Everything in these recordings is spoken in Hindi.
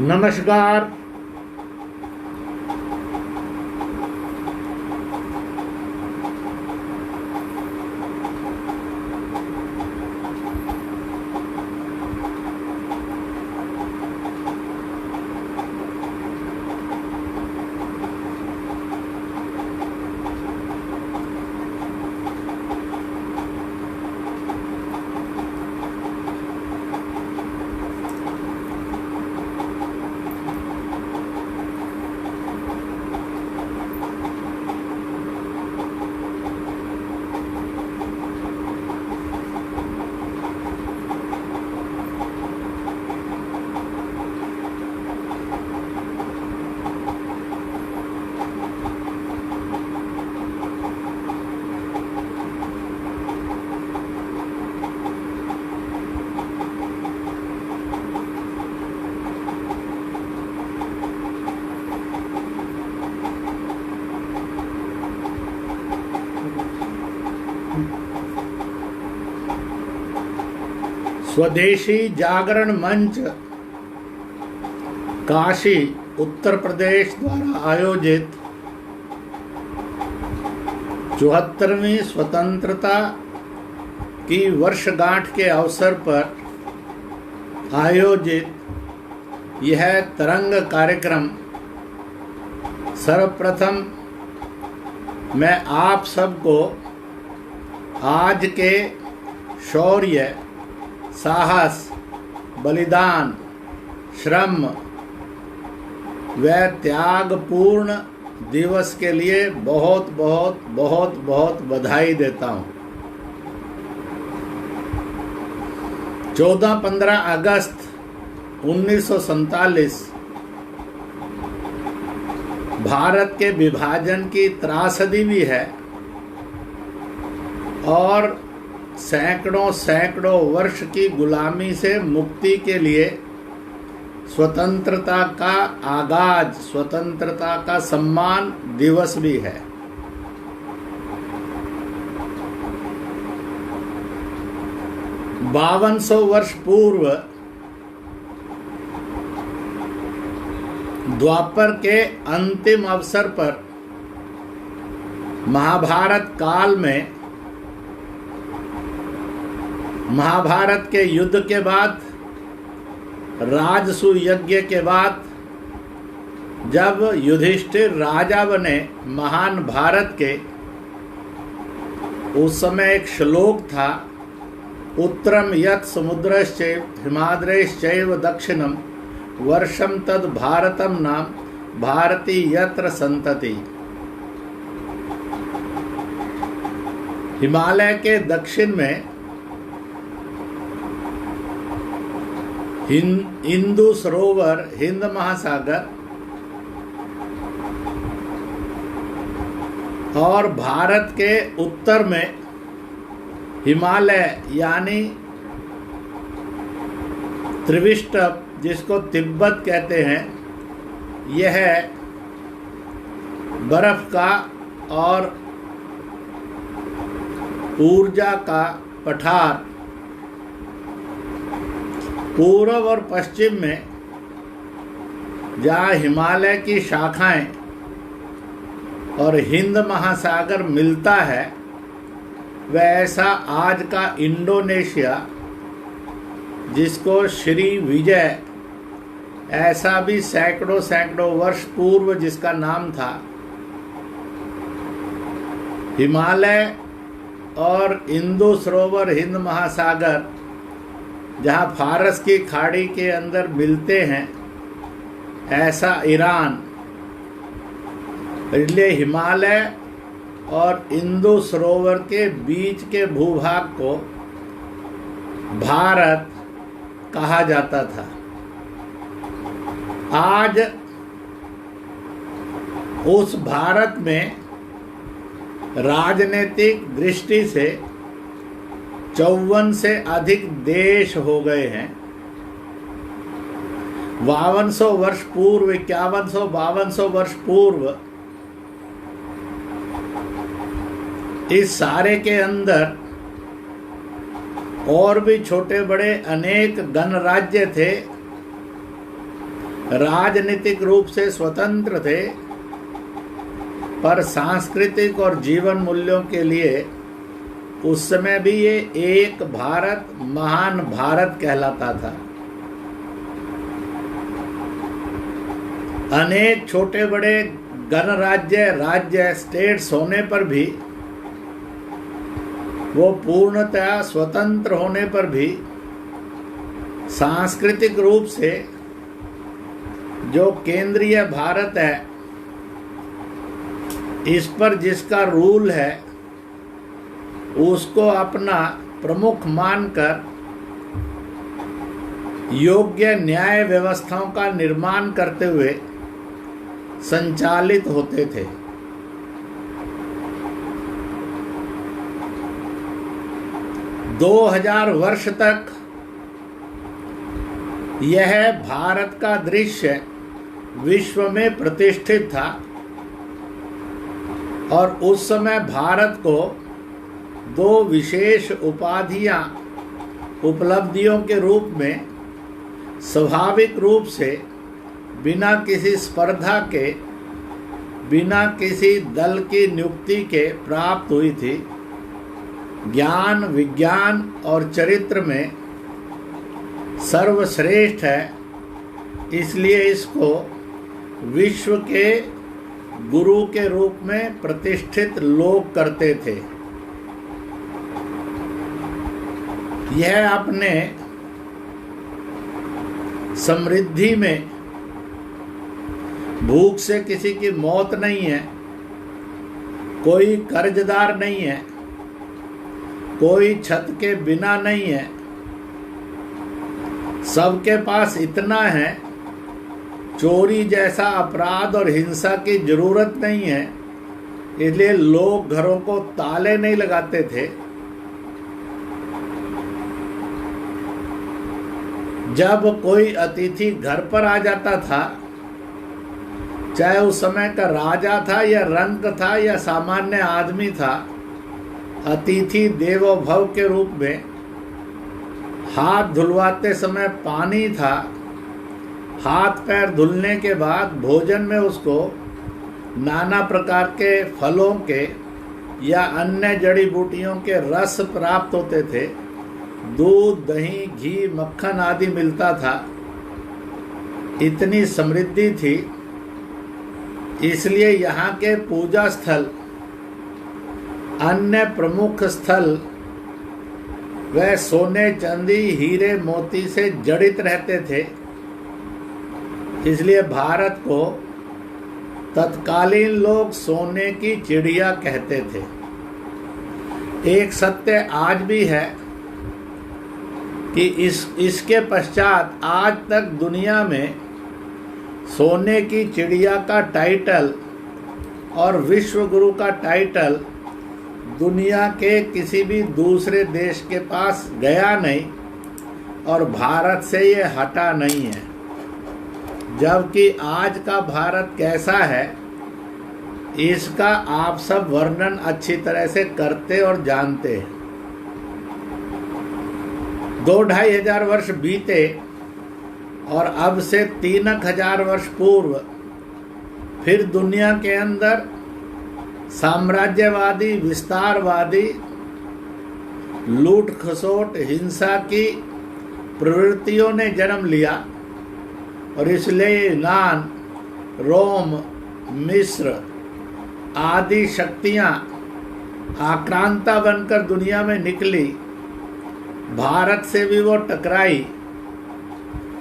नमस्कार। स्वदेशी जागरण मंच काशी उत्तर प्रदेश द्वारा आयोजित 74वीं स्वतंत्रता की वर्षगांठ के अवसर पर आयोजित यह तरंग कार्यक्रम सर्वप्रथम मैं आप सबको आज के शौर्य, साहस, बलिदान, श्रम व त्यागपूर्ण दिवस के लिए बहुत बहुत बहुत बहुत बधाई देता हूँ। 14-15 अगस्त 1947 भारत के विभाजन की त्रासदी भी है और सैकड़ों वर्ष की गुलामी से मुक्ति के लिए स्वतंत्रता का आगाज, स्वतंत्रता का सम्मान दिवस भी है। बावन सौ वर्ष पूर्व द्वापर के अंतिम अवसर पर महाभारत काल में, महाभारत के युद्ध के बाद, राजसूय यज्ञ के बाद जब युधिष्ठिर राजा बने महान भारत के, उस समय एक श्लोक था, उत्तरम यत् समुद्रश्चैव हिमाद्रैश्चैव दक्षिणम वर्षम तद भारतम नाम भारती यत्र संतति। हिमालय के दक्षिण में हिंदू सरोवर, हिंद महासागर और भारत के उत्तर में हिमालय यानी त्रिविष्टप, जिसको तिब्बत कहते हैं, यह बर्फ का और ऊर्जा का पठार। पूर्व और पश्चिम में जहाँ हिमालय की शाखाएं और हिंद महासागर मिलता है, वैसा आज का इंडोनेशिया, जिसको श्री विजय ऐसा भी सैकड़ों वर्ष पूर्व जिसका नाम था, हिमालय और इंदु सरोवर, हिंद महासागर जहाँ फारस की खाड़ी के अंदर मिलते हैं, ऐसा ईरान। इसलिए हिमालय और इंदु सरोवर के बीच के भूभाग को भारत कहा जाता था। आज उस भारत में राजनीतिक दृष्टि से 54 से अधिक देश हो गए हैं। 5200 वर्ष पूर्व, 5100-5200 वर्ष पूर्व इस सारे के अंदर और भी छोटे बड़े अनेक गणराज्य थे राजनीतिक रूप से स्वतंत्र थे, पर सांस्कृतिक और जीवन मूल्यों के लिए उस समय भी ये एक भारत महान भारत कहलाता था। अनेक छोटे बड़े गणराज्य राज्य स्टेट्स होने पर भी, वो पूर्णतः स्वतंत्र होने पर भी सांस्कृतिक रूप से जो केंद्रीय भारत है, इस पर जिसका रूल है, उसको अपना प्रमुख मानकर योग्य न्याय व्यवस्थाओं का निर्माण करते हुए संचालित होते थे। दो 2000 वर्ष तक यह भारत का दृश्य विश्व में प्रतिष्ठित था और उस समय भारत को दो विशेष उपाधियां उपलब्धियों के रूप में स्वाभाविक रूप से बिना किसी स्पर्धा के, बिना किसी दल की नियुक्ति के प्राप्त हुई थी। ज्ञान, विज्ञान और चरित्र में सर्वश्रेष्ठ है, इसलिए इसको विश्व के गुरु के रूप में प्रतिष्ठित लोग करते थे। यह अपने समृद्धि में भूख से किसी की मौत नहीं है, कोई कर्जदार नहीं है, कोई छत के बिना नहीं है, सबके पास इतना है, चोरी जैसा अपराध और हिंसा की जरूरत नहीं है, इसलिए लोग घरों को ताले नहीं लगाते थे। जब कोई अतिथि घर पर आ जाता था, चाहे उस समय का राजा था या रंक था या सामान्य आदमी था, अतिथि देवो भव के रूप में हाथ धुलवाते समय पानी था। हाथ पैर धुलने के बाद भोजन में उसको नाना प्रकार के फलों के या अन्य जड़ी बूटियों के रस प्राप्त होते थे। दूध, दही, घी, मक्खन आदि मिलता था। इतनी समृद्धि थी, इसलिए यहाँ के पूजा स्थल अन्य प्रमुख स्थल वह सोने, चांदी, हीरे, मोती से जड़ित रहते थे। इसलिए भारत को तत्कालीन लोग सोने की चिड़िया कहते थे। एक सत्य आज भी है कि इसके पश्चात आज तक दुनिया में सोने की चिड़िया का टाइटल और विश्व गुरु का टाइटल दुनिया के किसी भी दूसरे देश के पास गया नहीं और भारत से ये हटा नहीं है। जबकि आज का भारत कैसा है, इसका आप सब वर्णन अच्छी तरह से करते और जानते हैं। 2-2.5 हजार वर्ष बीते और अब से 3,000 वर्ष पूर्व फिर दुनिया के अंदर साम्राज्यवादी, विस्तारवादी, लूट खसोट, हिंसा की प्रवृत्तियों ने जन्म लिया और इसलिए यूनान, रोम, मिस्र आदि शक्तियाँ आक्रांता बनकर दुनिया में निकली। भारत से भी वो टकराई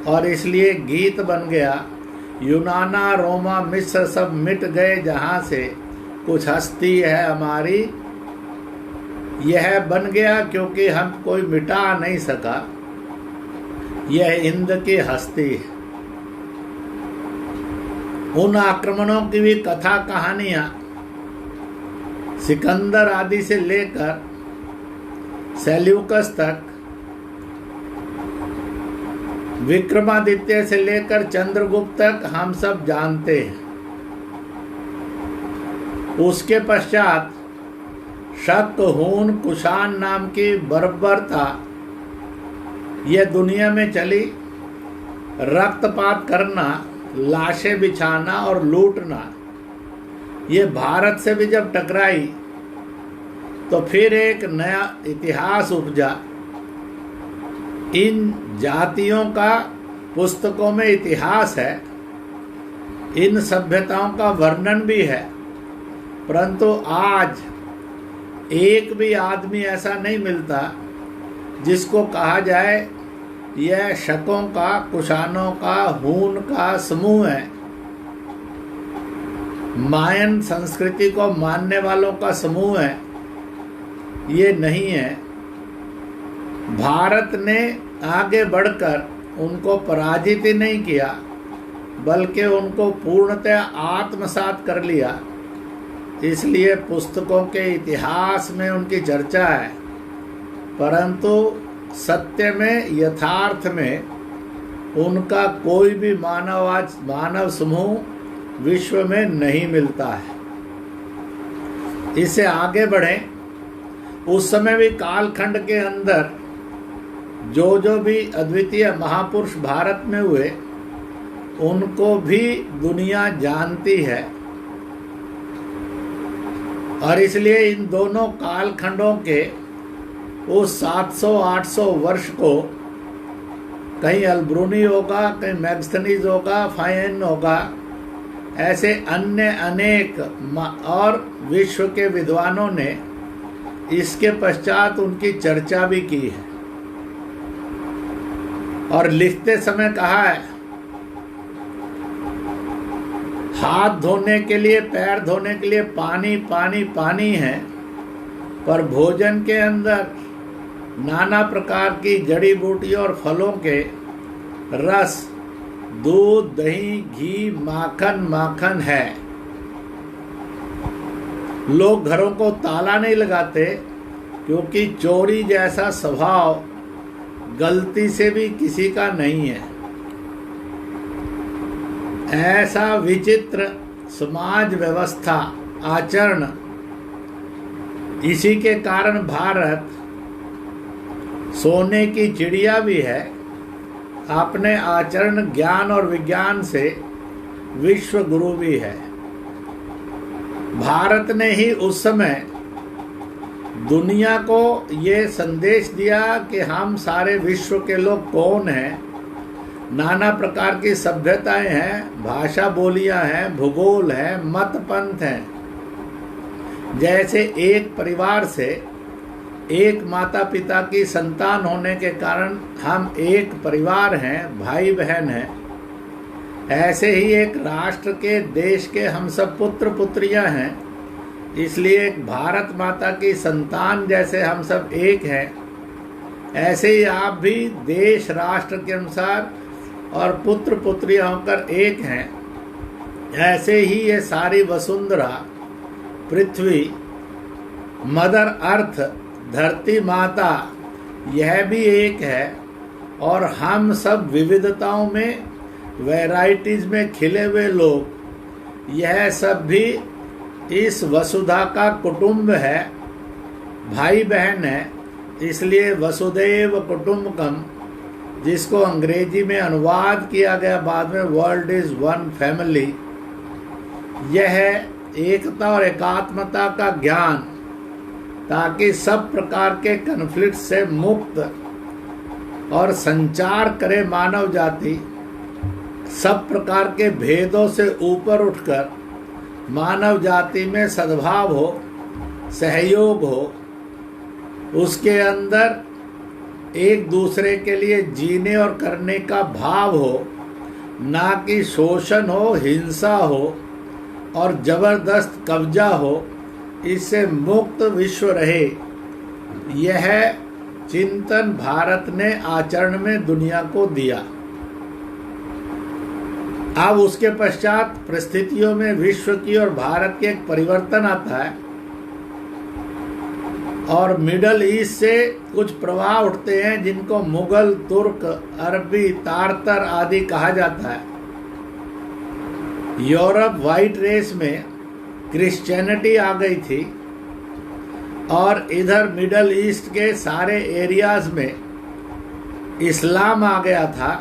और इसलिए गीत बन गया, यूनाना, रोमा, मिस्र सब मिट गए जहाँ से कुछ हस्ती है हमारी। यह बन गया क्योंकि हम कोई मिटा नहीं सका, यह हिंद की हस्ती है। उन आक्रमणों की भी कथा कहानियाँ सिकंदर आदि से लेकर सेल्यूकस तक, विक्रमादित्य से लेकर चंद्रगुप्त तक हम सब जानते हैं। उसके पश्चात शक, हून, कुषाण नाम की बर्बरता यह दुनिया में चली। रक्तपात करना लाशें बिछाना और लूटना, ये भारत से भी जब टकराई तो फिर एक नया इतिहास उपजा। इन जातियों का पुस्तकों में इतिहास है, इन सभ्यताओं का वर्णन भी है, परंतु आज एक भी आदमी ऐसा नहीं मिलता जिसको कहा जाए यह शकों का, कुषाणों का, हून का समूह है, मायन संस्कृति को मानने वालों का समूह है। ये नहीं है। भारत ने आगे बढ़कर उनको पराजित ही नहीं किया, बल्कि उनको पूर्णतः आत्मसात कर लिया। इसलिए पुस्तकों के इतिहास में उनकी चर्चा है, परंतु सत्य में, यथार्थ में उनका कोई भी मानव समूह विश्व में नहीं मिलता है। इससे आगे बढ़ें, उस समय भी कालखंड के अंदर जो भी अद्वितीय महापुरुष भारत में हुए, उनको भी दुनिया जानती है। और इसलिए इन दोनों कालखंडों के उस 700-800 वर्ष को कहीं अल्ब्रूनी होगा, कहीं मैगस्थनीज होगा, फाइन होगा, ऐसे अन्य अनेक और विश्व के विद्वानों ने इसके पश्चात उनकी चर्चा भी की है और लिखते समय कहा है, हाथ धोने के लिए, पैर धोने के लिए पानी पानी पानी है, पर भोजन के अंदर नाना प्रकार की जड़ी बूटियों और फलों के रस, दूध, दही, घी, माखन माखन है। लोग घरों को ताला नहीं लगाते, क्योंकि चोरी जैसा स्वभाव गलती से भी किसी का नहीं है। ऐसा विचित्र समाज व्यवस्था, आचरण, इसी के कारण भारत सोने की चिड़िया भी है। अपने आचरण, ज्ञान और विज्ञान से विश्व गुरु भी है। भारत ने ही उस समय दुनिया को ये संदेश दिया कि हम सारे विश्व के लोग कौन हैं, नाना प्रकार की सभ्यताएं हैं, भाषा बोलियां हैं, भूगोल है, मत पंथ हैं। जैसे एक परिवार से एक माता पिता की संतान होने के कारण हम एक परिवार हैं, भाई बहन हैं, ऐसे ही एक राष्ट्र के, देश के हम सब पुत्र पुत्रियां हैं। इसलिए भारत माता की संतान जैसे हम सब एक हैं, ऐसे ही आप भी देश राष्ट्र के अनुसार और पुत्र पुत्रियां होकर एक हैं। ऐसे ही ये सारी वसुंधरा, पृथ्वी, मदर अर्थ, धरती माता, यह भी एक है। और हम सब विविधताओं में, वैराइटीज में खिले हुए लोग, यह सब भी इस वसुधा का कुटुंब है, भाई बहन है। इसलिए वसुदेव कुटुंबकम, जिसको अंग्रेजी में अनुवाद किया गया बाद में वर्ल्ड इज वन फैमिली, यह एकता और एकात्मता का ज्ञान, ताकि सब प्रकार के कन्फ्लिक्ट से मुक्त और संचार करे मानव जाति, सब प्रकार के भेदों से ऊपर उठकर मानव जाति में सद्भाव हो, सहयोग हो, उसके अंदर एक दूसरे के लिए जीने और करने का भाव हो, ना कि शोषण हो, हिंसा हो और जबरदस्त कब्जा हो। इससे मुक्त विश्व रहे, यह चिंतन भारत ने आचरण में दुनिया को दिया। अब उसके पश्चात परिस्थितियों में विश्व की और भारत के एक परिवर्तन आता है और मिडल ईस्ट से कुछ प्रवाह उठते हैं, जिनको मुगल, तुर्क, अरबी, तारतर आदि कहा जाता है। यूरोप व्हाइट रेस में क्रिश्चियनिटी आ गई थी और इधर मिडल ईस्ट के सारे एरियाज में इस्लाम आ गया था।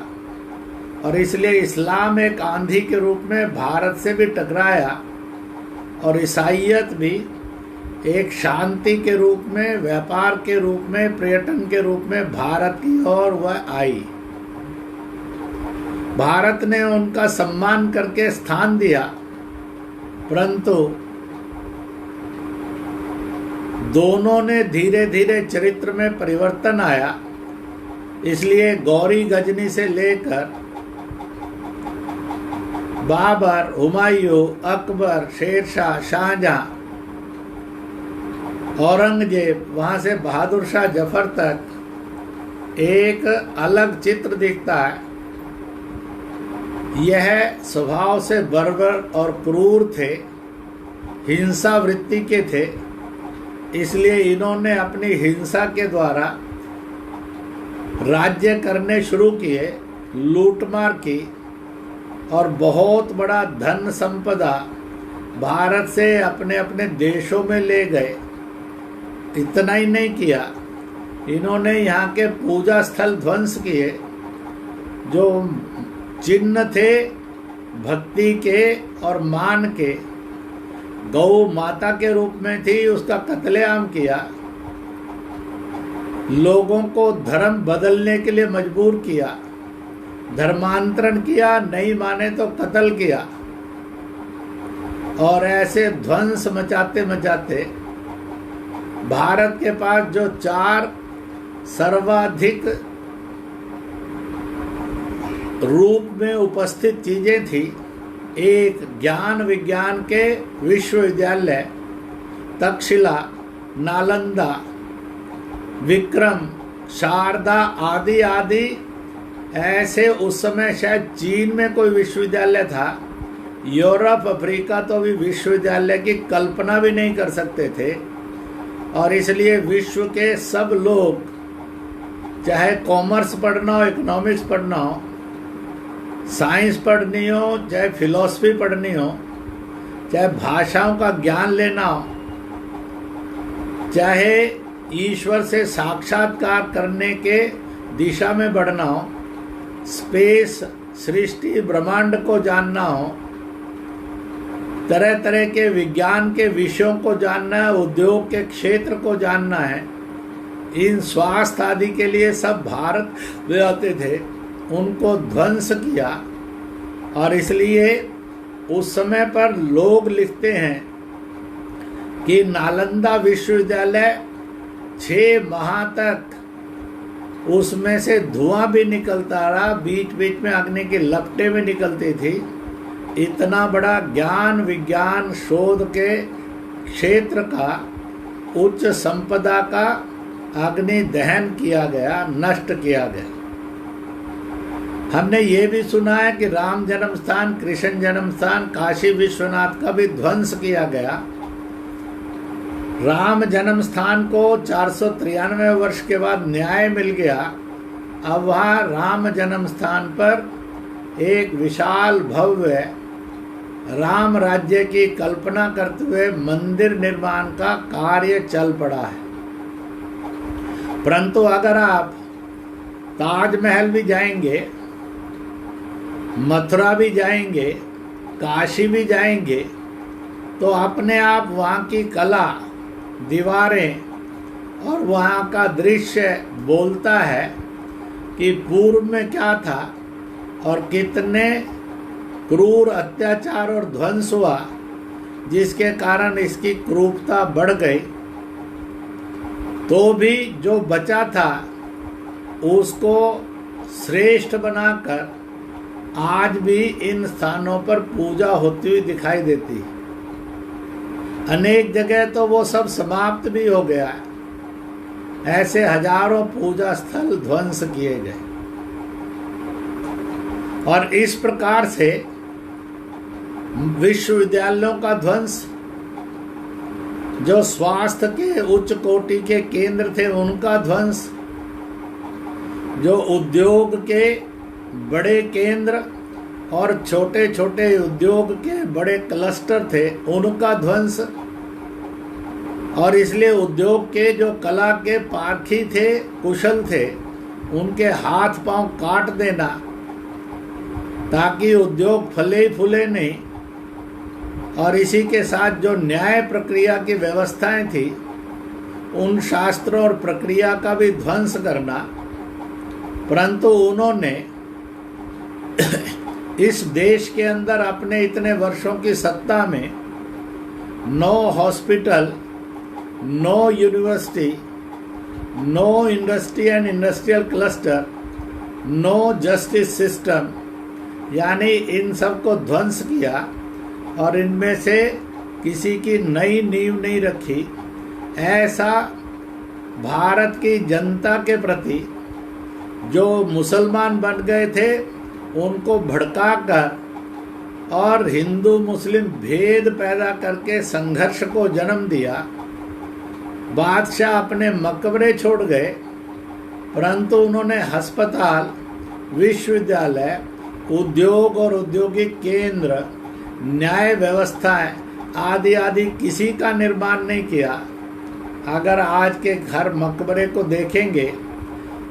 और इसलिए इस्लाम एक आंधी के रूप में भारत से भी टकराया और ईसाइयत भी एक शांति के रूप में, व्यापार के रूप में, पर्यटन के रूप में भारत की ओर वह आई। भारत ने उनका सम्मान करके स्थान दिया, परंतु दोनों ने धीरे धीरे चरित्र में परिवर्तन आया। इसलिए गौरी गजनी से लेकर बाबर, हुमायूं, अकबर, शेरशाह, शाहजहां, औरंगजेब, वहां से बहादुर शाह जफर तक एक अलग चित्र दिखता है। यह स्वभाव से बर्बर और क्रूर थे, हिंसा वृत्ति के थे। इसलिए इन्होंने अपनी हिंसा के द्वारा राज्य करने शुरू किए, लूटमार की और बहुत बड़ा धन संपदा भारत से अपने अपने देशों में ले गए। इतना ही नहीं किया, इन्होंने यहाँ के पूजा स्थल ध्वंस किए, जो चिन्ह थे भक्ति के और मान के। गौ माता के रूप में थी, उसका कत्लेआम किया। लोगों को धर्म बदलने के लिए मजबूर किया, धर्मांतरण किया, नहीं माने तो कत्ल किया। और ऐसे ध्वंस मचाते मचाते भारत के पास जो 4 सर्वाधिक रूप में उपस्थित चीजें थी, एक ज्ञान विज्ञान के विश्वविद्यालय तक्षशिला, नालंदा, विक्रम, शारदा आदि आदि, ऐसे उस समय शायद चीन में कोई विश्वविद्यालय था। यूरोप, अफ्रीका तो भी विश्वविद्यालय की कल्पना भी नहीं कर सकते थे। और इसलिए विश्व के सब लोग, चाहे कॉमर्स पढ़ना हो, इकोनॉमिक्स पढ़ना हो, साइंस पढ़नी हो, चाहे फिलॉसफी पढ़नी हो, चाहे भाषाओं का ज्ञान लेना हो, चाहे ईश्वर से साक्षात्कार करने के दिशा में बढ़ना हो, स्पेस, सृष्टि, ब्रह्मांड को जानना हो, तरह तरह के विज्ञान के विषयों को जानना है, उद्योग के क्षेत्र को जानना है, इन स्वास्थ्य आदि के लिए सब भारत में आते थे। उनको ध्वंस किया। और इसलिए उस समय पर लोग लिखते हैं कि नालंदा विश्वविद्यालय 6 माह तक उसमें से धुआं भी निकलता रहा, बीच बीच में अग्नि की लपटें भी निकलती थी। इतना बड़ा ज्ञान विज्ञान शोध के क्षेत्र का, उच्च संपदा का अग्नि दहन किया गया, नष्ट किया गया। हमने ये भी सुना है कि राम जन्म स्थान, कृष्ण जन्म स्थान, काशी विश्वनाथ का भी ध्वंस किया गया। राम जन्म स्थान को 493 वर्ष के बाद न्याय मिल गया। अब वहाँ राम जन्म स्थान पर एक विशाल भव्य राम राज्य की कल्पना करते हुए मंदिर निर्माण का कार्य चल पड़ा है। परंतु अगर आप ताजमहल भी जाएंगे, मथुरा भी जाएंगे, काशी भी जाएंगे, तो अपने आप वहाँ की कला, दीवारें और वहाँ का दृश्य बोलता है कि पूर्व में क्या था और कितने क्रूर अत्याचार और ध्वंस हुआ, जिसके कारण इसकी क्रूरता बढ़ गई। तो भी जो बचा था उसको श्रेष्ठ बनाकर आज भी इन स्थानों पर पूजा होती हुई दिखाई देती है। अनेक जगह तो वो सब समाप्त भी हो गया है। ऐसे हजारों पूजा स्थल ध्वंस किए गए। और इस प्रकार से विश्वविद्यालयों का ध्वंस, जो स्वास्थ्य के उच्च कोटि के केंद्र थे उनका ध्वंस, जो उद्योग के बड़े केंद्र और छोटे छोटे उद्योग के बड़े क्लस्टर थे उनका ध्वंस, और इसलिए उद्योग के जो कला के पारखी थे, कुशल थे, उनके हाथ पांव काट देना, ताकि उद्योग फले फूले नहीं। और इसी के साथ जो न्याय प्रक्रिया की व्यवस्थाएं थी, उन शास्त्रों और प्रक्रिया का भी ध्वंस करना। परंतु उन्होंने इस देश के अंदर अपने इतने वर्षों की सत्ता में no hospital, no university, no industry and industrial cluster, no justice system, यानी इन सब को ध्वंस किया और इनमें से किसी की नई नींव नहीं रखी। ऐसा भारत की जनता के प्रति जो मुसलमान बन गए थे उनको भड़काकर और हिंदू मुस्लिम भेद पैदा करके संघर्ष को जन्म दिया। बादशाह अपने मकबरे छोड़ गए, परंतु उन्होंने अस्पताल, विश्वविद्यालय, उद्योग और औद्योगिक केंद्र, न्याय व्यवस्थाएं आदि आदि किसी का निर्माण नहीं किया। अगर आज के घर मकबरे को देखेंगे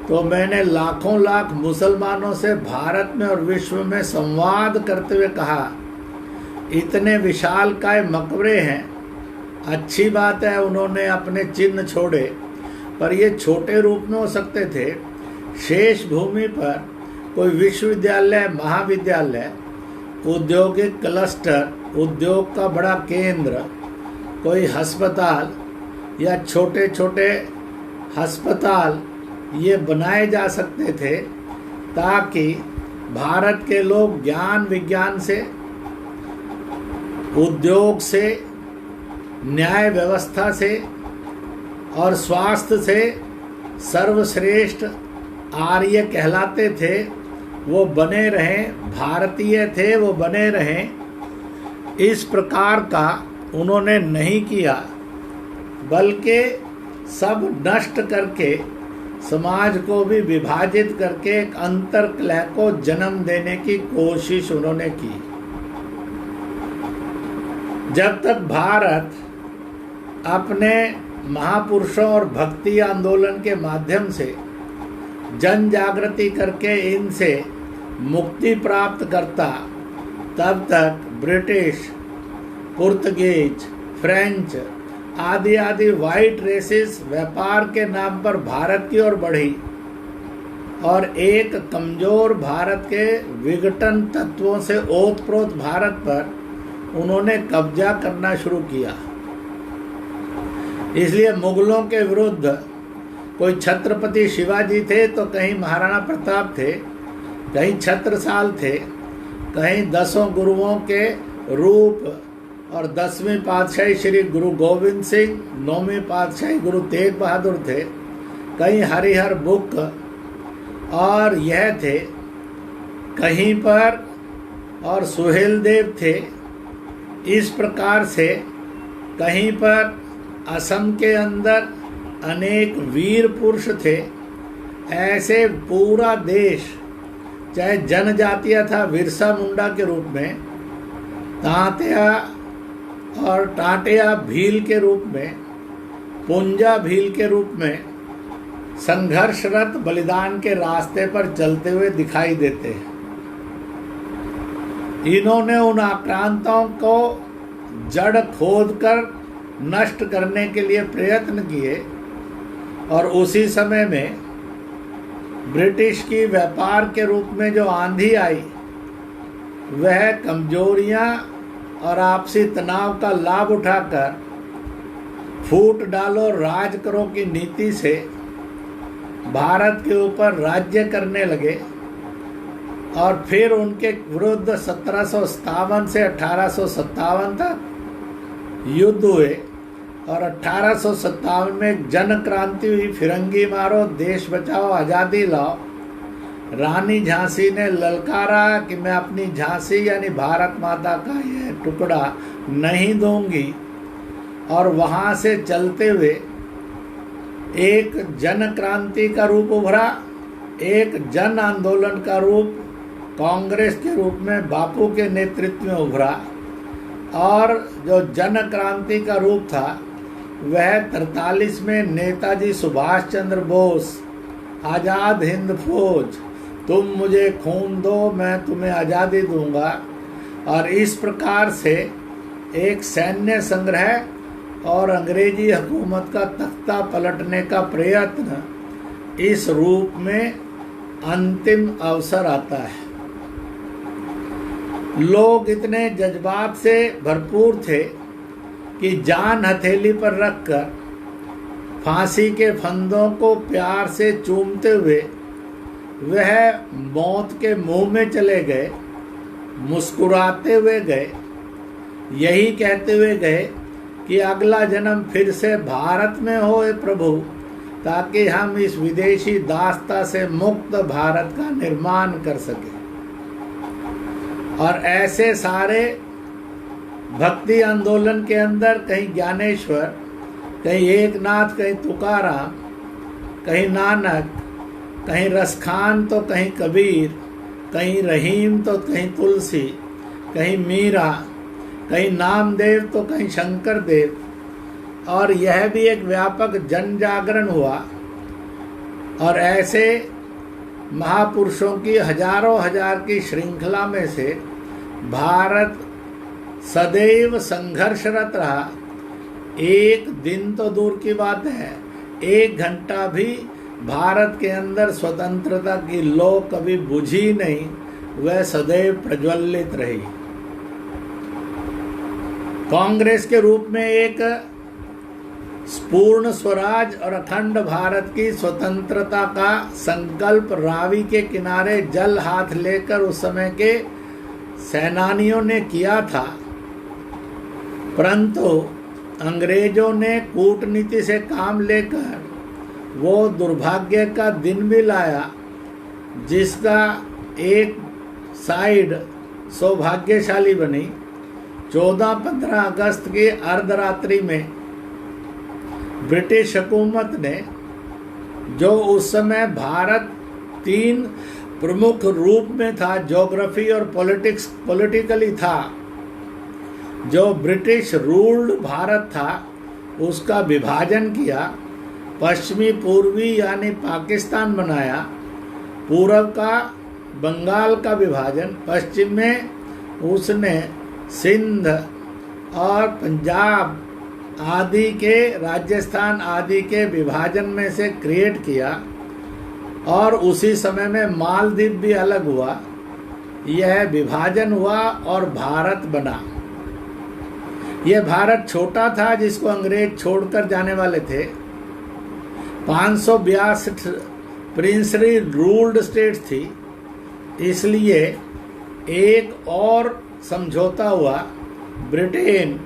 तो मैंने लाखों लाख मुसलमानों से भारत में और विश्व में संवाद करते हुए कहा, इतने विशालकाय मकबरे हैं, अच्छी बात है उन्होंने अपने चिन्ह छोड़े, पर ये छोटे रूप में हो सकते थे। शेष भूमि पर कोई विश्वविद्यालय, महाविद्यालय, औद्योगिक क्लस्टर, उद्योग का बड़ा केंद्र, कोई अस्पताल या छोटे छोटे अस्पताल ये बनाए जा सकते थे, ताकि भारत के लोग ज्ञान विज्ञान से, उद्योग से, न्याय व्यवस्था से और स्वास्थ्य से सर्वश्रेष्ठ आर्य कहलाते थे, वो बने रहें, भारतीय थे वो बने रहें। इस प्रकार का उन्होंने नहीं किया, बल्कि सब नष्ट करके समाज को भी विभाजित करके एक अंतर्कलह को जन्म देने की कोशिश उन्होंने की। जब तक भारत अपने महापुरुषों और भक्ति आंदोलन के माध्यम से जन जागृति करके इनसे मुक्ति प्राप्त करता, तब तक ब्रिटिश, पुर्तगीज, फ्रेंच आदि आदि वाइट रेसेस व्यापार के नाम पर भारत की ओर बढ़ी और एक कमजोर भारत के विघटन तत्वों से ओतप्रोत भारत पर उन्होंने कब्जा करना शुरू किया। इसलिए मुगलों के विरुद्ध कोई छत्रपति शिवाजी थे तो कहीं महाराणा प्रताप थे, कहीं छत्रसाल थे, कहीं 10 गुरुओं के रूप और 10वीं पातशाही श्री गुरु गोविंद सिंह, 9वीं पातशाही गुरु तेग बहादुर थे, कहीं हरिहर बुक और यह थे, कहीं पर और सुहेल देव थे। इस प्रकार से कहीं पर असम के अंदर अनेक वीर पुरुष थे। ऐसे पूरा देश, चाहे जनजातियाँ था बिरसा मुंडा के रूप में, तांतिया और टाटिया भील के रूप में, पुंजा भील के रूप में संघर्षरत बलिदान के रास्ते पर चलते हुए दिखाई देते हैं। इन्होंने उन आक्रांताओं को जड़ खोदकर नष्ट करने के लिए प्रयत्न किए और उसी समय में ब्रिटिश की व्यापार के रूप में जो आंधी आई, वह कमजोरियां और आपसी तनाव का लाभ उठाकर फूट डालो राज करो की नीति से भारत के ऊपर राज्य करने लगे। और फिर उनके विरुद्ध 1757 से 1857 तक युद्ध हुए और 1857 में एक जन क्रांति हुई, फिरंगी मारो, देश बचाओ, आज़ादी लाओ। रानी झांसी ने ललकारा कि मैं अपनी झांसी यानी भारत माता का यह टुकड़ा नहीं दूंगी, और वहाँ से चलते हुए एक जन क्रांति का रूप उभरा, एक जन आंदोलन का रूप कांग्रेस के रूप में बापू के नेतृत्व में उभरा। और जो जन क्रांति का रूप था वह 43 में नेताजी सुभाष चंद्र बोस, आज़ाद हिंद फौज, तुम मुझे खून दो, मैं तुम्हें आज़ादी दूंगा। और इस प्रकार से एक सैन्य संग्रह और अंग्रेजी हुकूमत का तख्ता पलटने का प्रयत्न इस रूप में अंतिम अवसर आता है। लोग इतने जज्बात से भरपूर थे कि जान हथेली पर रखकर फांसी के फंदों को प्यार से चूमते हुए वह मौत के मुंह में चले गए, मुस्कुराते हुए गए, यही कहते हुए गए कि अगला जन्म फिर से भारत में होए प्रभु, ताकि हम इस विदेशी दास्ता से मुक्त भारत का निर्माण कर सकें। और ऐसे सारे भक्ति आंदोलन के अंदर कहीं ज्ञानेश्वर, कहीं एकनाथ, कहीं तुकाराम, कहीं नानक, कहीं रसखान तो कहीं कबीर, कहीं रहीम तो कहीं तुलसी, कहीं मीरा, कहीं नामदेव तो कहीं शंकर देव। और यह भी एक व्यापक जन जागरण हुआ। और ऐसे महापुरुषों की हजारों हजार की श्रृंखला में से भारत सदैव संघर्षरत रहा। एक दिन तो दूर की बात है, 1 घंटा भी भारत के अंदर स्वतंत्रता की लौ कभी बुझी नहीं, वह सदैव प्रज्वलित रही। कांग्रेस के रूप में एक पूर्ण स्वराज और अखंड भारत की स्वतंत्रता का संकल्प रावी के किनारे जल हाथ लेकर उस समय के सेनानियों ने किया था, परंतु अंग्रेजों ने कूटनीति से काम लेकर वो दुर्भाग्य का दिन भी लाया, जिसका एक साइड सौभाग्यशाली बनी। 14-15 अगस्त की अर्धरात्रि में ब्रिटिश हुकूमत ने, जो उस समय भारत 3 प्रमुख रूप में था, ज्योग्राफी और पॉलिटिकली था, जो ब्रिटिश रूल्ड भारत था उसका विभाजन किया, पश्चिमी पूर्वी यानी पाकिस्तान बनाया, पूर्व का बंगाल का विभाजन, पश्चिम में उसने सिंध और पंजाब आदि के, राजस्थान आदि के विभाजन में से क्रिएट किया। और उसी समय में मालदीव भी अलग हुआ। यह विभाजन हुआ और भारत बना। यह भारत छोटा था जिसको अंग्रेज छोड़कर जाने वाले थे। 562 प्रिंसली रूल्ड स्टेट्स थी, इसलिए एक और समझौता हुआ। ब्रिटेन,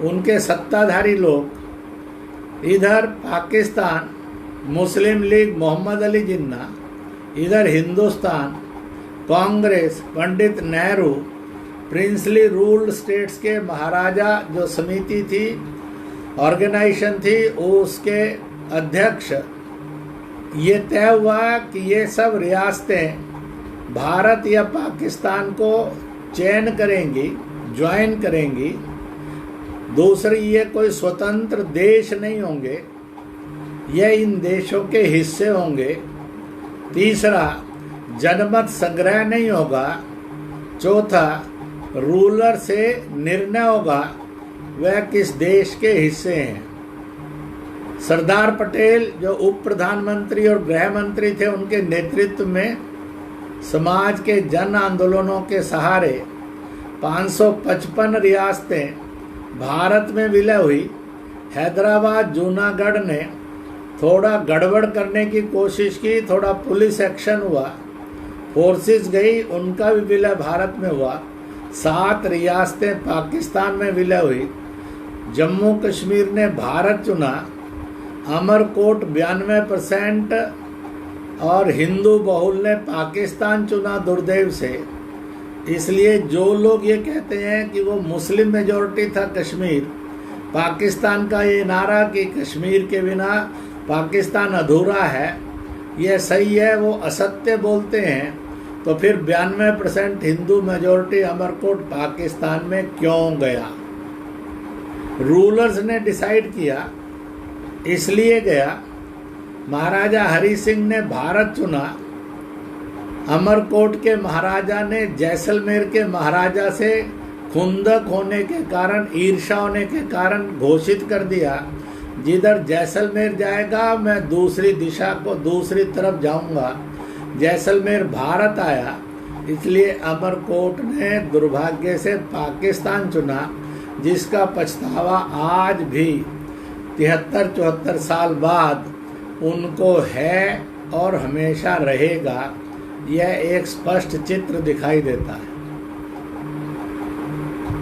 उनके सत्ताधारी लोग, इधर पाकिस्तान, मुस्लिम लीग मोहम्मद अली जिन्ना, इधर Hindustan, Congress, Pandit Nehru, princely ruled states के महाराजा जो समिति थी, ऑर्गेनाइजेशन थी, उसके अध्यक्ष, ये तय हुआ कि ये सब रियासतें भारत या पाकिस्तान को चयन करेंगी, ज्वाइन करेंगी। दूसरी, ये कोई स्वतंत्र देश नहीं होंगे, ये इन देशों के हिस्से होंगे। तीसरा, जनमत संग्रह नहीं होगा। चौथा, रूलर से निर्णय होगा वह किस देश के हिस्से हैं। सरदार पटेल जो उप प्रधानमंत्री और गृह मंत्री थे, उनके नेतृत्व में समाज के जन आंदोलनों के सहारे 555 रियासतें भारत में विलय हुई। हैदराबाद, जूनागढ़ ने थोड़ा गड़बड़ करने की कोशिश की, थोड़ा पुलिस एक्शन हुआ, फोर्सेस गई, उनका भी विलय भारत में हुआ। 7 रियासतें पाकिस्तान में विलय हुई। जम्मू कश्मीर ने भारत चुना। अमरकोट 92% और हिंदू बहुल ने पाकिस्तान चुना दुर्दैव से। इसलिए जो लोग ये कहते हैं कि वो मुस्लिम मेजॉरिटी था कश्मीर, पाकिस्तान का ये नारा कि कश्मीर के बिना पाकिस्तान अधूरा है, यह सही है, वो असत्य बोलते हैं। तो फिर 92% हिंदू मेजॉरिटी अमरकोट पाकिस्तान में क्यों गया? रूलर्स ने डिसाइड किया, इसलिए गया। महाराजा हरि सिंह ने भारत चुना, अमरकोट के महाराजा ने जैसलमेर के महाराजा से खुंदक होने के कारण, ईर्ष्या होने के कारण घोषित कर दिया, जिधर जैसलमेर जाएगा मैं दूसरी दिशा को, दूसरी तरफ जाऊंगा। जैसलमेर भारत आया, इसलिए अमरकोट ने दुर्भाग्य से पाकिस्तान चुना, जिसका पछतावा आज भी 73-74 साल बाद उनको है और हमेशा रहेगा। यह एक स्पष्ट चित्र दिखाई देता है।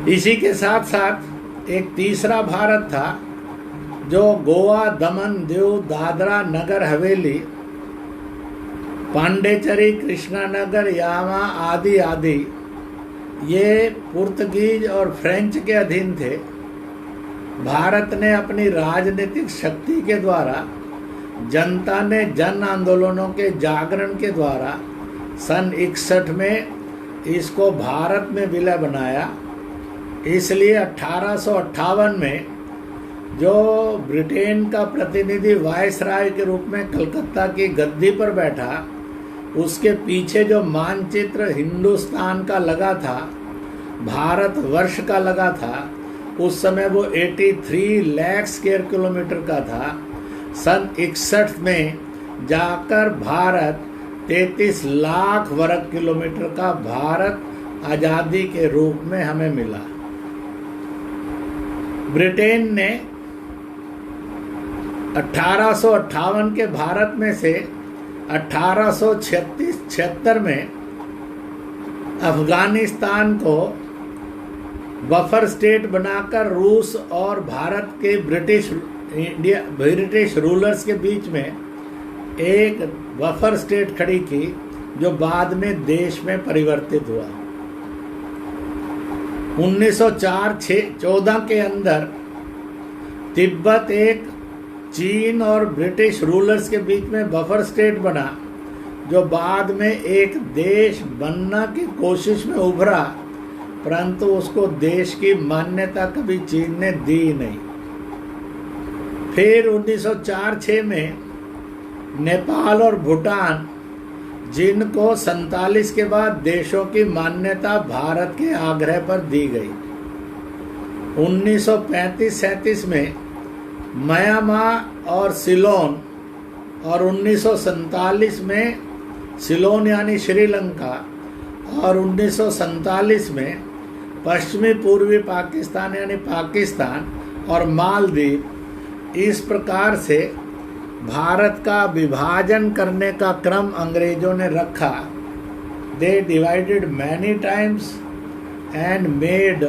इसी के साथ साथ एक तीसरा भारत था, जो गोवा, दमन, दीव, दादरा नगर हवेली, पांडेचेरी, कृष्णानगर, यामा आदि आदि ये पुर्तगीज और फ्रेंच के अधीन थे। भारत ने अपनी राजनीतिक शक्ति के द्वारा, जनता ने जन आंदोलनों के जागरण के द्वारा सन 61 में इसको भारत में विलय बनाया। इसलिए 1858 में जो ब्रिटेन का प्रतिनिधि वायसराय के रूप में कलकत्ता की गद्दी पर बैठा, उसके पीछे जो मानचित्र हिंदुस्तान का लगा था, भारत वर्ष का लगा था, उस समय वो 83 लाख स्क्वायर किलोमीटर का था। सन 61 में जाकर भारत 33 लाख वर्ग किलोमीटर का भारत आज़ादी के रूप में हमें मिला। ब्रिटेन ने 1858 के भारत में से 1876 में अफगानिस्तान को बफर स्टेट बनाकर रूस और भारत के ब्रिटिश रूलर्स के बीच में एक बफर स्टेट खड़ी की, जो बाद में देश में परिवर्तित हुआ। 1904-14 के अंदर तिब्बत एक चीन और ब्रिटिश रूलर्स के बीच में बफर स्टेट बना, जो बाद में एक देश बनना की कोशिश में उभरा, परंतु उसको देश की मान्यता कभी चीन ने दी नहीं। फिर 1904-06 में नेपाल और भूटान, जिनको 47 के बाद देशों की मान्यता भारत के आग्रह पर दी गई। 1935-37 में म्यांमार और सिलोन, और 1947 में सिलोन यानी श्रीलंका, और 1947 में पश्चिमी पूर्वी पाकिस्तान यानी पाकिस्तान और मालदीव। इस प्रकार से भारत का विभाजन करने का क्रम अंग्रेजों ने रखा। They divided many times and made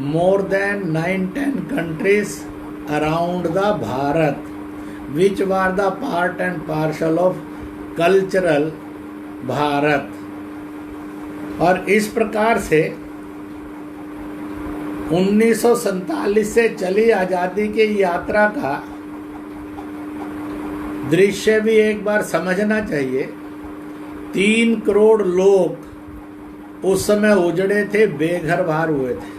more than 9-10 countries around the Bharat, which were the part and parcel of cultural Bharat. और इस प्रकार से 1947 से चली आज़ादी की यात्रा का दृश्य भी एक बार समझना चाहिए। 3 करोड़ लोग उस समय उजड़े थे, बेघर बाहर हुए थे।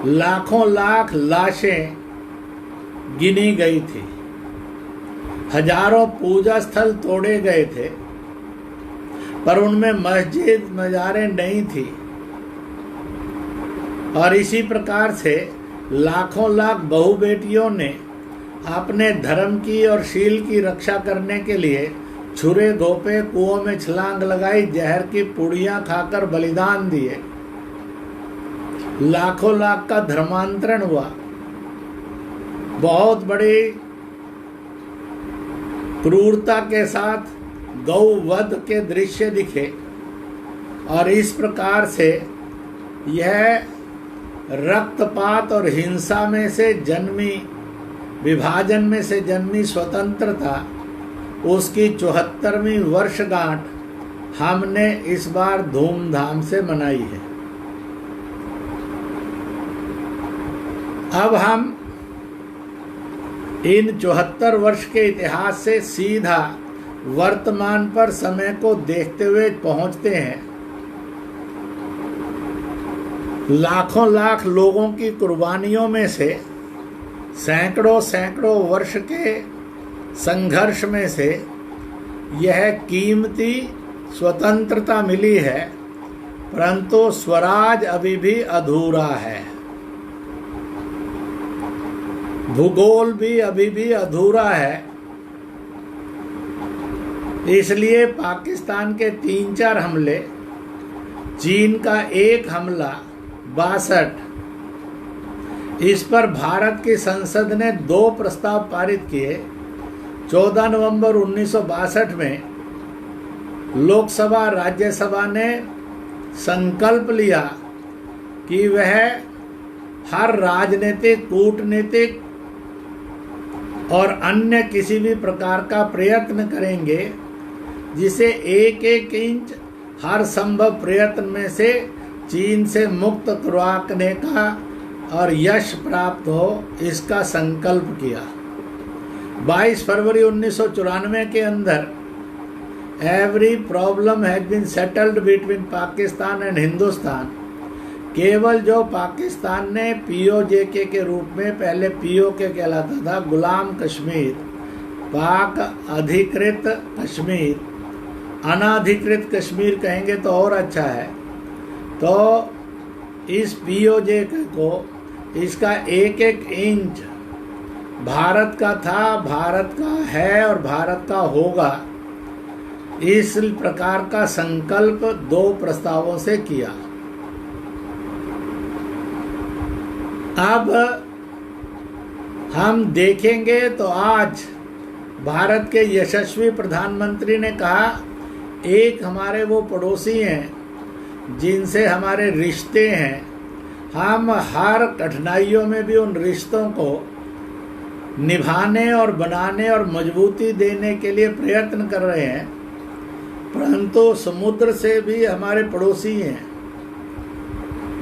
लाखों लाख लाशें गिनी गई थी, हजारों पूजा स्थल तोड़े गए थे, पर उनमें मस्जिद मज़ारें नहीं थी। और इसी प्रकार से लाखों लाख बहू बेटियों ने अपने धर्म की और शील की रक्षा करने के लिए छुरे घोंपे, कुओं में छलांग लगाई, जहर की पुड़ियां खाकर बलिदान दिए। लाखों लाख का धर्मांतरण हुआ। बहुत बड़ी क्रूरता के साथ गौवध के दृश्य दिखे। और इस प्रकार से यह रक्तपात और हिंसा में से जन्मी, विभाजन में से जन्मी स्वतंत्रता, उसकी 74वीं वर्षगांठ हमने इस बार धूमधाम से मनाई है। अब हम इन 74 वर्ष के इतिहास से सीधा वर्तमान पर समय को देखते हुए पहुंचते हैं। लाखों लाख लोगों की कुर्बानियों में से, सैकड़ों सैकड़ों वर्ष के संघर्ष में से यह कीमती स्वतंत्रता मिली है, परंतु स्वराज अभी भी अधूरा है, भूगोल भी अभी भी अधूरा है। इसलिए पाकिस्तान के 3-4 हमले, चीन का एक हमला 62, इस पर भारत की संसद ने 2 प्रस्ताव पारित किए। 14 नवंबर 1962 में लोकसभा राज्यसभा ने संकल्प लिया कि वह हर राजनीतिक, कूटनीतिक और अन्य किसी भी प्रकार का प्रयत्न करेंगे जिसे 1-1 इंच हर संभव प्रयत्न में से चीन से मुक्त करवाने का और यश प्राप्त हो, इसका संकल्प किया। 22 फरवरी 1994 के अंदर every problem has been settled between Pakistan and Hindustan. केवल जो पाकिस्तान ने पीओजेके के रूप में, पहले पीओके कहलाता था, गुलाम कश्मीर, पाक अधिकृत कश्मीर, अनाधिकृत कश्मीर कहेंगे तो और अच्छा है, तो इस पीओजेके को, इसका 1-1 इंच भारत का था, भारत का है और भारत का होगा, इस प्रकार का संकल्प 2 प्रस्तावों से किया। अब हम देखेंगे तो आज भारत के यशस्वी प्रधानमंत्री ने कहा, एक हमारे वो पड़ोसी हैं जिनसे हमारे रिश्ते हैं, हम हर कठिनाइयों में भी उन रिश्तों को निभाने और बनाने और मजबूती देने के लिए प्रयत्न कर रहे हैं, परंतु समुद्र से भी हमारे पड़ोसी हैं,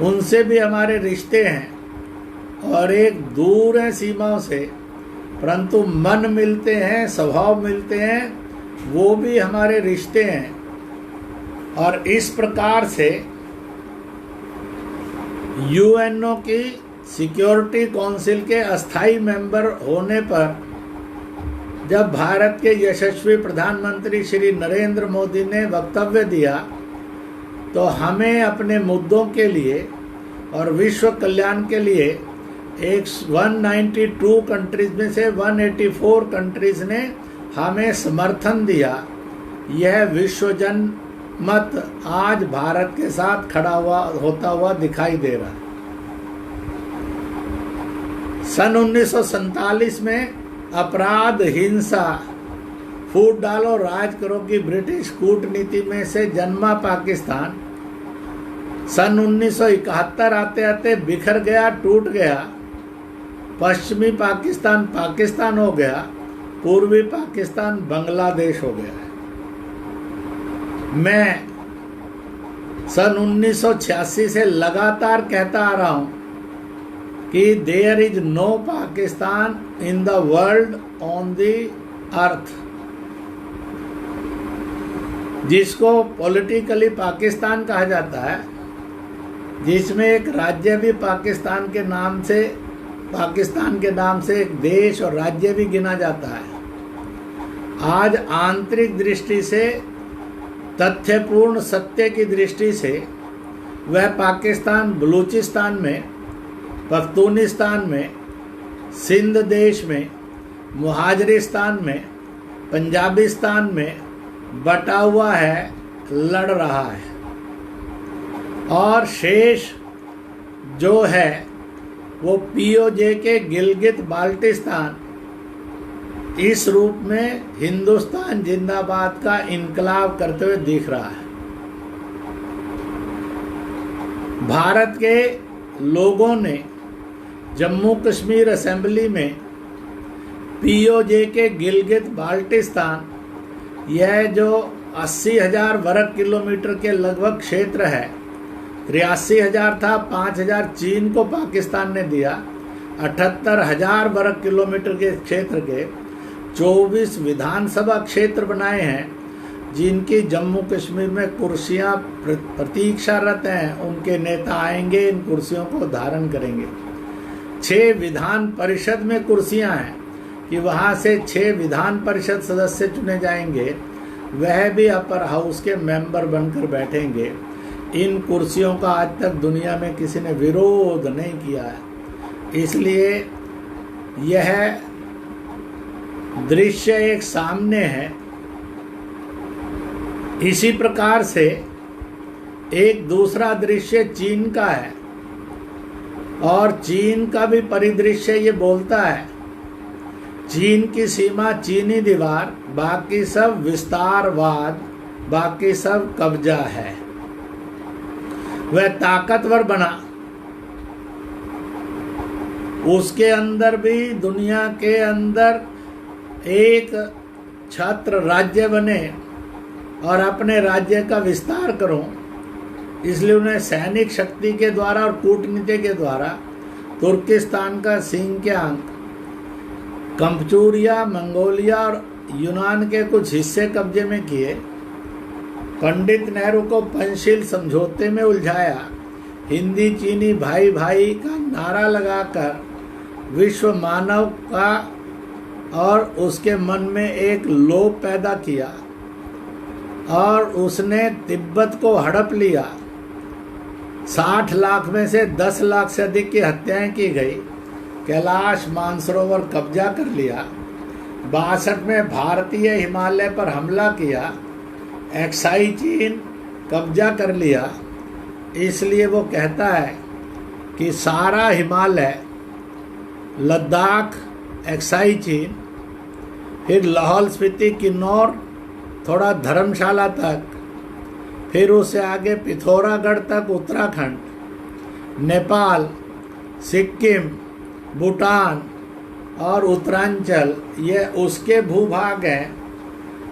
उनसे भी हमारे रिश्ते हैं और एक दूर है सीमाओं से, परंतु मन मिलते हैं, स्वभाव मिलते हैं, वो भी हमारे रिश्ते हैं। और इस प्रकार से यूएनओ की सिक्योरिटी काउंसिल के अस्थाई मेंबर होने पर जब भारत के यशस्वी प्रधानमंत्री श्री नरेंद्र मोदी ने वक्तव्य दिया, तो हमें अपने मुद्दों के लिए और विश्व कल्याण के लिए एक 192 कंट्रीज में से 184 कंट्रीज ने हमें समर्थन दिया। यह विश्व जनमत आज भारत के साथ खड़ा होता हुआ दिखाई दे रहा है। सन 1947 में अपराध, हिंसा, फूट डालो राज करो की ब्रिटिश कूटनीति में से जन्मा पाकिस्तान सन 1971 आते आते बिखर गया, टूट गया। पश्चिमी पाकिस्तान पाकिस्तान हो गया, पूर्वी पाकिस्तान बांग्लादेश हो गया है। मैं सन 1986 से लगातार कहता आ रहा हूं कि there is no Pakistan in the world on the earth, जिसको पॉलिटिकली पाकिस्तान कहा जाता है, जिसमें एक राज्य भी पाकिस्तान के नाम से एक देश और राज्य भी गिना जाता है। आज आंतरिक दृष्टि से, तथ्यपूर्ण सत्य की दृष्टि से वह पाकिस्तान बलूचिस्तान में, पख्तूनिस्तान में, सिंध देश में, मुहाजिरिस्तान में, पंजाबिस्तान में बटा हुआ है, लड़ रहा है। और शेष जो है वो पीओजे गिलगित बाल्टिस्तान इस रूप में हिंदुस्तान जिंदाबाद का इनकलाब करते हुए दिख रहा है। भारत के लोगों ने जम्मू कश्मीर असेंबली में पीओजे गिलगित बाल्टिस्तान, यह जो 80,000 वर्ग किलोमीटर के लगभग क्षेत्र है, 83,000 था, 5,000 चीन को पाकिस्तान ने दिया, 78,000 वर्ग किलोमीटर के क्षेत्र के 24 विधानसभा क्षेत्र बनाए हैं, जिनकी जम्मू कश्मीर में कुर्सियां प्रतीक्षारत हैं। उनके नेता आएंगे, इन कुर्सियों को धारण करेंगे। 6 विधान परिषद में कुर्सियां हैं कि वहां से 6 विधान परिषद सदस्य चुने जाएंगे। वह भी अपर हाउस के मेंबर बनकर बैठेंगे। इन कुर्सियों का आज तक दुनिया में किसी ने विरोध नहीं किया है। इसलिए यह दृश्य एक सामने है। इसी प्रकार से एक दूसरा दृश्य चीन का है, और चीन का भी परिदृश्य ये बोलता है। चीन की सीमा चीनी दीवार, बाकी सब विस्तारवाद, बाकी सब कब्जा है। वह ताकतवर बना, उसके अंदर भी दुनिया के अंदर एक छत्र राज्य बने और अपने राज्य का विस्तार करो। इसलिए उन्हें सैनिक शक्ति के द्वारा और कूटनीति के द्वारा तुर्किस्तान का सिंकियांग, कम्पचूरिया, मंगोलिया और यूनान के कुछ हिस्से कब्जे में किए। पंडित नेहरू को पंचशील समझौते में उलझाया। हिंदी चीनी भाई भाई का नारा लगाकर विश्व मानव का और उसके मन में एक लोभ पैदा किया, और उसने तिब्बत को हड़प लिया। 60 लाख में से 10 लाख से अधिक की हत्याएं की गई। कैलाश मानसरोवर कब्जा कर लिया। 62 में भारतीय हिमालय पर हमला किया। एक्साई चीन कब्जा कर लिया। इसलिए वो कहता है कि सारा हिमालय, लद्दाख, एक्साई चीन, फिर लाहौल स्पीति, किन्नौर, थोड़ा धर्मशाला तक, फिर उससे आगे पिथौरागढ़ तक उत्तराखंड, नेपाल, सिक्किम, भूटान और उत्तरांचल, ये उसके भूभाग हैं।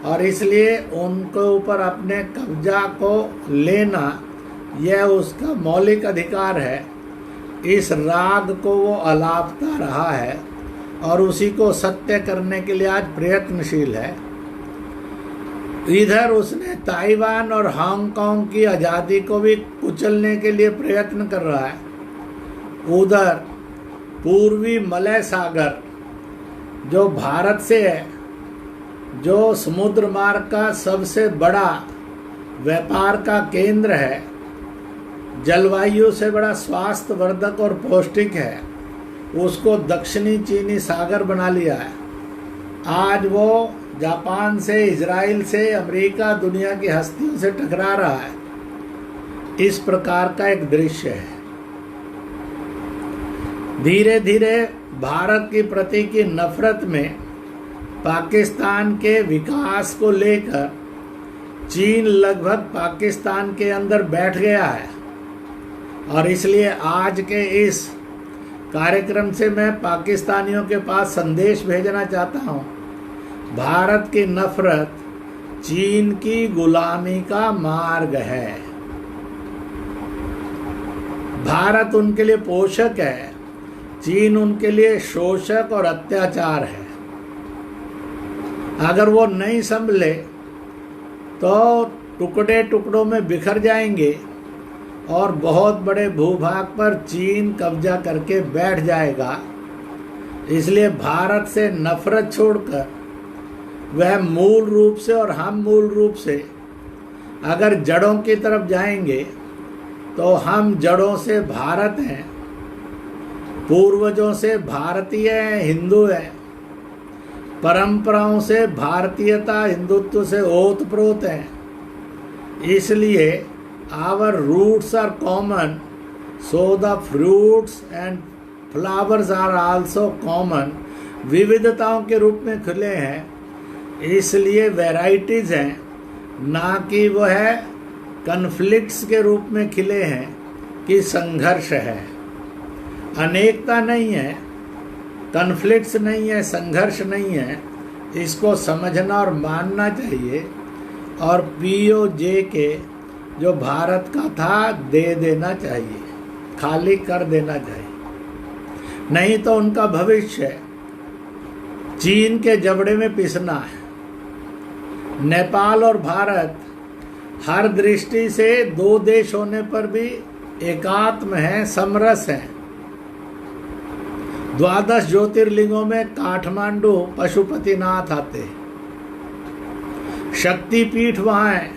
और इसलिए उनके ऊपर अपने कब्जा को लेना यह उसका मौलिक अधिकार है। इस राग को वो अलापता रहा है और उसी को सत्य करने के लिए आज प्रयत्नशील है। इधर उसने ताइवान और हांगकांग की आज़ादी को भी कुचलने के लिए प्रयत्न कर रहा है। उधर पूर्वी मलय सागर जो भारत से है, जो समुद्र मार्ग का सबसे बड़ा व्यापार का केंद्र है, जलवायु से बड़ा स्वास्थ्यवर्धक और पौष्टिक है, उसको दक्षिणी चीनी सागर बना लिया है। आज वो जापान से, इजराइल से, अमेरिका, दुनिया की हस्तियों से टकरा रहा है। इस प्रकार का एक दृश्य है। धीरे धीरे भारत के प्रति की नफरत में पाकिस्तान के विकास को लेकर चीन लगभग पाकिस्तान के अंदर बैठ गया है। और इसलिए आज के इस कार्यक्रम से मैं पाकिस्तानियों के पास संदेश भेजना चाहता हूँ, भारत की नफरत चीन की गुलामी का मार्ग है। भारत उनके लिए पोषक है, चीन उनके लिए शोषक और अत्याचार है। अगर वो नहीं संभले तो टुकड़े टुकड़ों में बिखर जाएंगे और बहुत बड़े भूभाग पर चीन कब्जा करके बैठ जाएगा। इसलिए भारत से नफरत छोड़कर वह मूल रूप से और हम मूल रूप से अगर जड़ों की तरफ जाएंगे तो हम जड़ों से भारत हैं, पूर्वजों से भारतीय हैं, हिंदू हैं, परंपराओं से भारतीयता, हिंदुत्व से ओतप्रोत हैं। इसलिए our roots are common, so the fruits and flowers are also common। विविधताओं के रूप में खुले हैं, इसलिए वैराइटीज हैं, ना कि वह कन्फ्लिक्ट्स के रूप में खिले हैं कि संघर्ष है। अनेकता नहीं है, कन्फ्लिक्ट्स नहीं है, संघर्ष नहीं है। इसको समझना और मानना चाहिए और पीओजे के जो भारत का था दे देना चाहिए, खाली कर देना चाहिए। नहीं तो उनका भविष्य चीन के जबड़े में पिसना है। नेपाल और भारत हर दृष्टि से दो देश होने पर भी एकात्म हैं, समरस हैं। 12 ज्योतिर्लिंगों में काठमांडू पशुपतिनाथ आते हैं। शक्तिपीठ वहाँ है,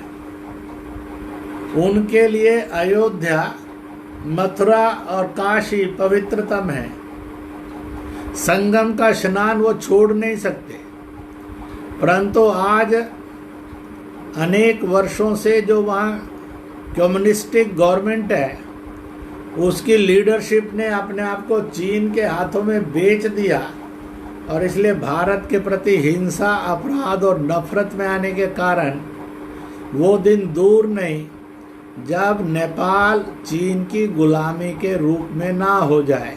उनके लिए अयोध्या, मथुरा और काशी पवित्रतम है। संगम का स्नान वो छोड़ नहीं सकते। परंतु आज अनेक वर्षों से जो वहाँ कम्युनिस्टिक गवर्नमेंट है, उसकी लीडरशिप ने अपने आप को चीन के हाथों में बेच दिया, और इसलिए भारत के प्रति हिंसा, अपराध और नफरत में आने के कारण वो दिन दूर नहीं जब नेपाल चीन की गुलामी के रूप में ना हो जाए।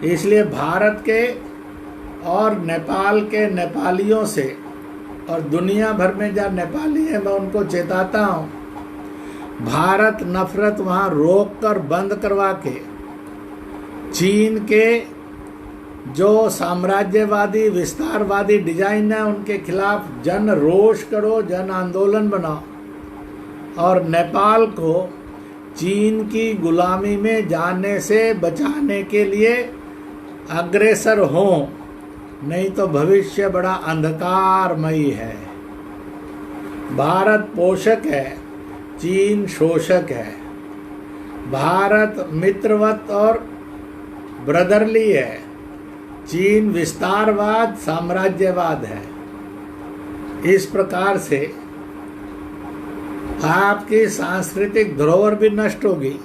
इसलिए भारत के और नेपाल के नेपालियों से और दुनिया भर में जब नेपाली हैं, मैं उनको चेताता हूँ, भारत नफरत वहाँ रोक कर बंद करवा के चीन के जो साम्राज्यवादी विस्तारवादी डिजाइन है उनके खिलाफ जन रोष करो, जन आंदोलन बनाओ और नेपाल को चीन की गुलामी में जाने से बचाने के लिए अग्रसर हों, नहीं तो भविष्य बड़ा अंधकारमयी है। भारत पोषक है, चीन शोषक है। भारत मित्रवत और ब्रदरली है, चीन विस्तारवाद साम्राज्यवाद है। इस प्रकार से आपकी सांस्कृतिक धरोहर भी नष्ट होगी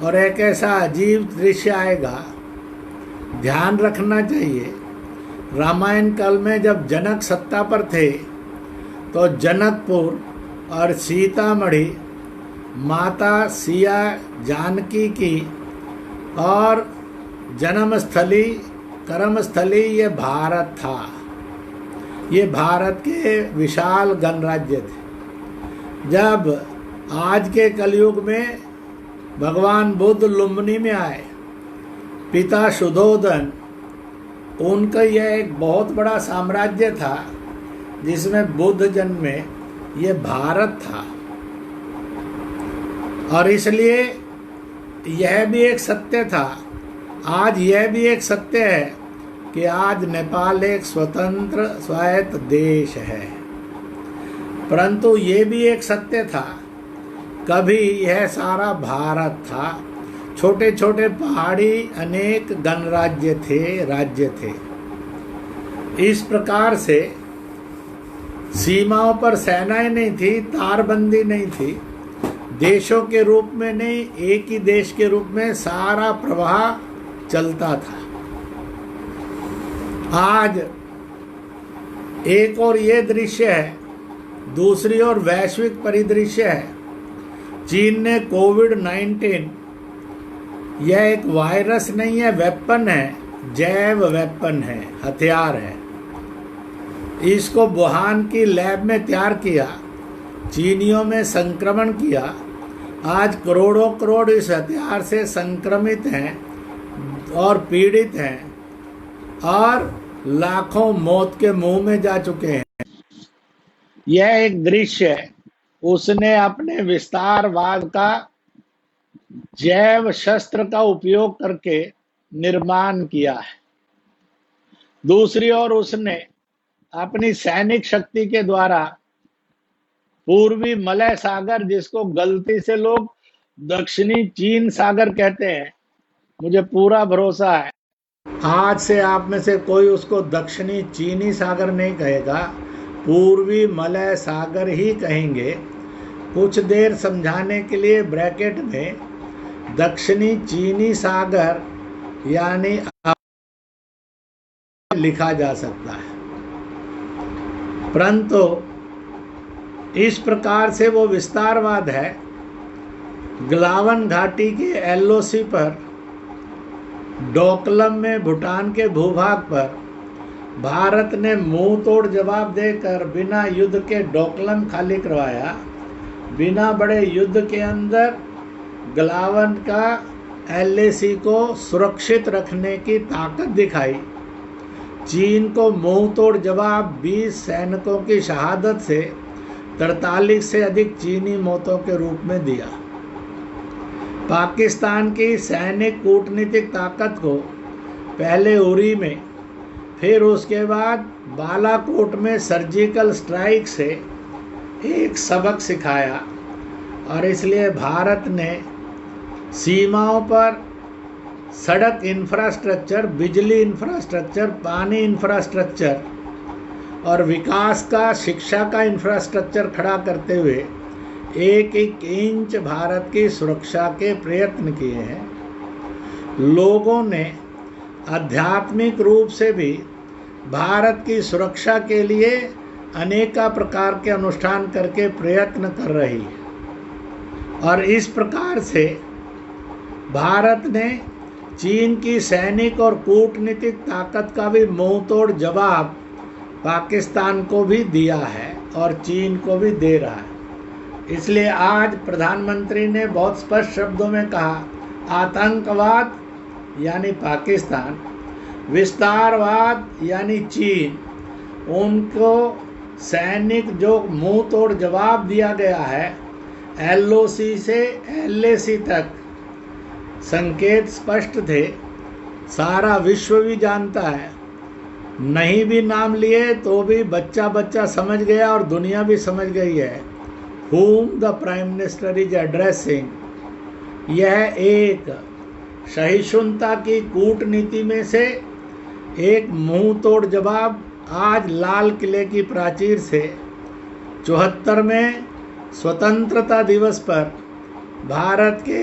और एक ऐसा अजीब दृश्य आएगा। ध्यान रखना चाहिए, रामायण काल में जब जनक सत्ता पर थे तो जनकपुर और सीतामढ़ी माता सिया जानकी की और जन्मस्थली कर्मस्थली ये भारत था। ये भारत के विशाल गणराज्य थे। जब आज के कलयुग में भगवान बुद्ध लुम्बिनी में आए, पिता शुद्धोधन, उनका यह एक बहुत बड़ा साम्राज्य था जिसमें बुद्ध जन्मे, ये भारत था। और इसलिए यह भी एक सत्य था, आज यह भी एक सत्य है कि आज नेपाल एक स्वतंत्र स्वायत्त देश है। परंतु ये भी एक सत्य था, कभी यह सारा भारत था। छोटे छोटे पहाड़ी अनेक गणराज्य थे, राज्य थे। इस प्रकार से सीमाओं पर सेनाएं नहीं थी, तारबंदी नहीं थी, देशों के रूप में नहीं, एक ही देश के रूप में सारा प्रवाह चलता था। आज एक और ये दृश्य है, दूसरी ओर वैश्विक परिदृश्य है। चीन ने कोविड-19, यह एक वायरस नहीं है, वेपन है, जैव वेपन है, हथियार है। इसको वुहान की लैब में तैयार किया, चीनियों में संक्रमण किया। आज करोड़ों करोड़ इस हथियार से संक्रमित हैं और पीड़ित हैं और लाखों मौत के मुंह में जा चुके हैं। यह एक दृश्य है, उसने अपने विस्तारवाद का जैव शस्त्र का उपयोग करके निर्माण किया है। दूसरी ओर उसने अपनी सैनिक शक्ति के द्वारा पूर्वी मलय सागर, जिसको गलती से लोग दक्षिणी चीन सागर कहते हैं, मुझे पूरा भरोसा है आज से आप में से कोई उसको दक्षिणी चीनी सागर नहीं कहेगा, पूर्वी मलय सागर ही कहेंगे। कुछ देर समझाने के लिए ब्रैकेट में दक्षिणी चीनी सागर यानी लिखा जा सकता है। परंतु इस प्रकार से वो विस्तारवाद है। गलावन घाटी के एलओसी पर, डोकलम में भूटान के भूभाग पर भारत ने मुंह तोड़ जवाब देकर बिना युद्ध के डोकलम खाली करवाया। बिना बड़े युद्ध के अंदर गलावन का एलएसी को सुरक्षित रखने की ताकत दिखाई। चीन को मुंह तोड़ जवाब 20 सैनिकों की शहादत से 43 से अधिक चीनी मौतों के रूप में दिया। पाकिस्तान की सैनिक कूटनीतिक ताकत को पहले उरी में फिर उसके बाद बालाकोट में सर्जिकल स्ट्राइक से एक सबक सिखाया, और इसलिए भारत ने सीमाओं पर सड़क इंफ्रास्ट्रक्चर, बिजली इंफ्रास्ट्रक्चर, पानी इंफ्रास्ट्रक्चर और विकास का, शिक्षा का इंफ्रास्ट्रक्चर खड़ा करते हुए एक एक इंच भारत की सुरक्षा के प्रयत्न किए हैं। लोगों ने आध्यात्मिक रूप से भी भारत की सुरक्षा के लिए अनेका प्रकार के अनुष्ठान करके प्रयत्न कर रही है, और इस प्रकार से भारत ने चीन की सैनिक और कूटनीतिक ताकत का भी मुंहतोड़ जवाब पाकिस्तान को भी दिया है और चीन को भी दे रहा है। इसलिए आज प्रधानमंत्री ने बहुत स्पष्ट शब्दों में कहा, आतंकवाद यानी पाकिस्तान, विस्तारवाद यानी चीन, उनको सैनिक जो मुंह तोड़ जवाब दिया गया है, LOC से LAC तक संकेत स्पष्ट थे, सारा विश्व भी जानता है, नहीं भी नाम लिए तो भी बच्चा बच्चा समझ गया और दुनिया भी समझ गई है whom the Prime Minister is addressing। यह एक सहिष्णुता की कूटनीति में से एक मुंह तोड़ जवाब आज लाल किले की प्राचीर से 74वें स्वतंत्रता दिवस पर भारत के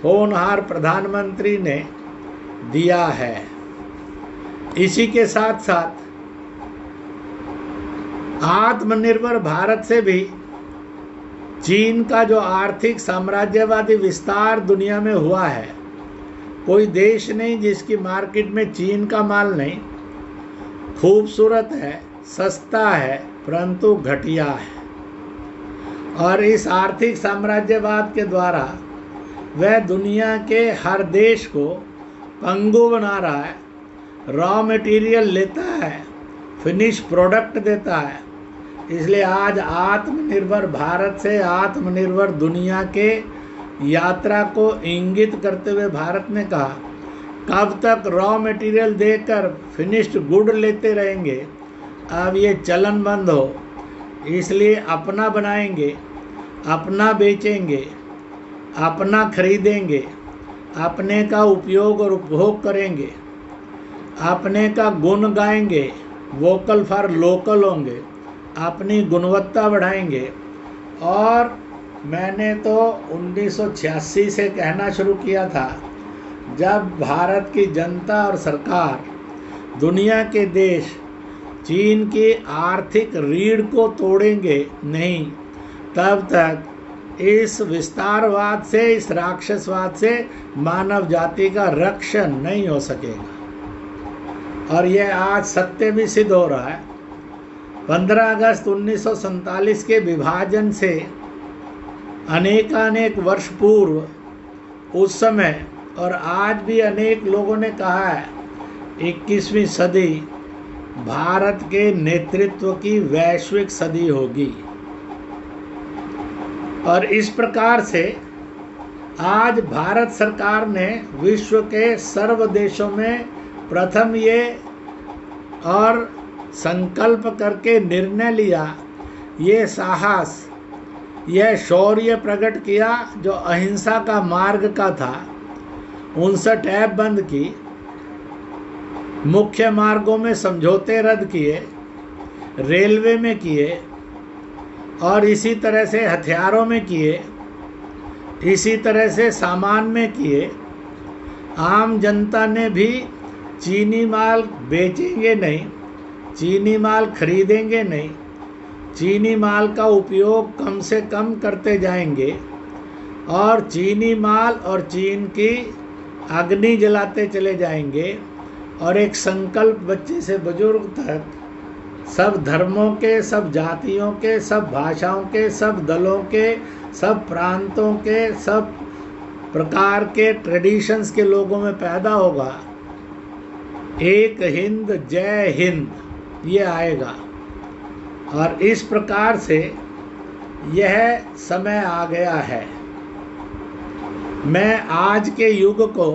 होनहार प्रधानमंत्री ने दिया है। इसी के साथ साथ आत्मनिर्भर भारत से भी चीन का जो आर्थिक साम्राज्यवादी विस्तार दुनिया में हुआ है, कोई देश नहीं जिसकी मार्केट में चीन का माल नहीं, खूबसूरत है, सस्ता है, परंतु घटिया है। और इस आर्थिक साम्राज्यवाद के द्वारा वह दुनिया के हर देश को पंगु बना रहा है, रॉ मटेरियल लेता है, फिनिश प्रोडक्ट देता है। इसलिए आज आत्मनिर्भर भारत से आत्मनिर्भर दुनिया के यात्रा को इंगित करते हुए भारत ने कहा, कब तक रॉ मटेरियल देकर फिनिश्ड गुड लेते रहेंगे, अब ये चलन बंद हो। इसलिए अपना बनाएंगे, अपना बेचेंगे, अपना खरीदेंगे, अपने का उपयोग और उपभोग करेंगे, अपने का गुण गाएंगे, वोकल फॉर लोकल होंगे, अपनी गुणवत्ता बढ़ाएंगे। और मैंने तो 1986 से कहना शुरू किया था, जब भारत की जनता और सरकार, दुनिया के देश चीन की आर्थिक रीढ़ को तोड़ेंगे नहीं, तब तक इस विस्तारवाद से, इस राक्षसवाद से मानव जाति का रक्षण नहीं हो सकेगा। और यह आज सत्य भी सिद्ध हो रहा है। 15 अगस्त 1947 के विभाजन से अनेकानेक वर्ष पूर्व उस समय और आज भी अनेक लोगों ने कहा है 21वीं सदी भारत के नेतृत्व की वैश्विक सदी होगी। और इस प्रकार से आज भारत सरकार ने विश्व के सर्व देशों में प्रथम ये और संकल्प करके निर्णय लिया, ये साहस, यह शौर्य प्रकट किया जो अहिंसा का मार्ग का था। 59 ऐप बंद की, मुख्य मार्गों में समझौते रद्द किए, रेलवे में किए, और इसी तरह से हथियारों में किए, इसी तरह से सामान में किए। आम जनता ने भी चीनी माल बेचेंगे नहीं, चीनी माल खरीदेंगे नहीं, चीनी माल का उपयोग कम से कम करते जाएंगे, और चीनी माल और चीन की अग्नि जलाते चले जाएंगे। और एक संकल्प बच्चे से बुजुर्ग तक, सब धर्मों के, सब जातियों के, सब भाषाओं के, सब दलों के, सब प्रांतों के, सब प्रकार के ट्रेडिशंस के लोगों में पैदा होगा। एक हिंद जय हिंद, ये आएगा। और इस प्रकार से यह समय आ गया है। मैं आज के युग को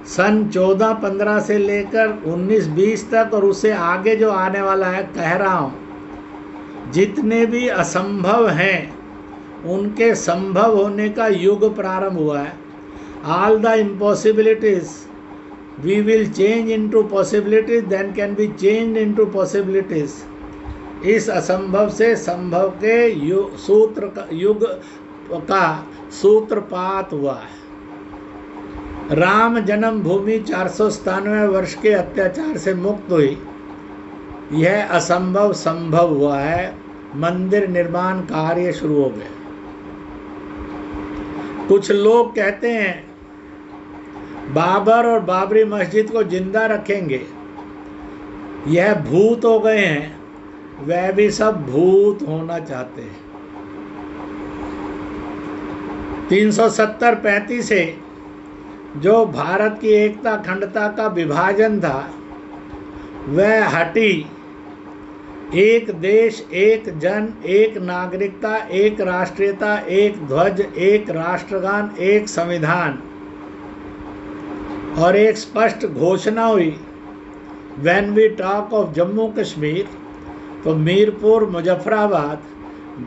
सन 1415 से लेकर 1920 तक और उससे आगे जो आने वाला है, कह रहा हूँ, जितने भी असंभव हैं उनके संभव होने का युग प्रारंभ हुआ है। All the impossibilities we will change into possibilities, then can be change into possibilities. इस असंभव से संभव के युग का सूत्रपात हुआ है। राम जन्मभूमि 497 वर्ष के अत्याचार से मुक्त हुई। यह असंभव संभव हुआ है। मंदिर निर्माण कार्य शुरू हो गए। कुछ लोग कहते हैं बाबर और बाबरी मस्जिद को जिंदा रखेंगे, यह भूत हो गए हैं। वह भी सब भूत होना चाहते हैं। 370-35 से जो भारत की एकता अखंडता का विभाजन था वह हटी। एक देश, एक जन, एक नागरिकता, एक राष्ट्रीयता, एक ध्वज, एक राष्ट्रगान, एक संविधान और एक स्पष्ट घोषणा हुई। When we talk of Jammu Kashmir, तो मीरपुर, मुजफ्फराबाद,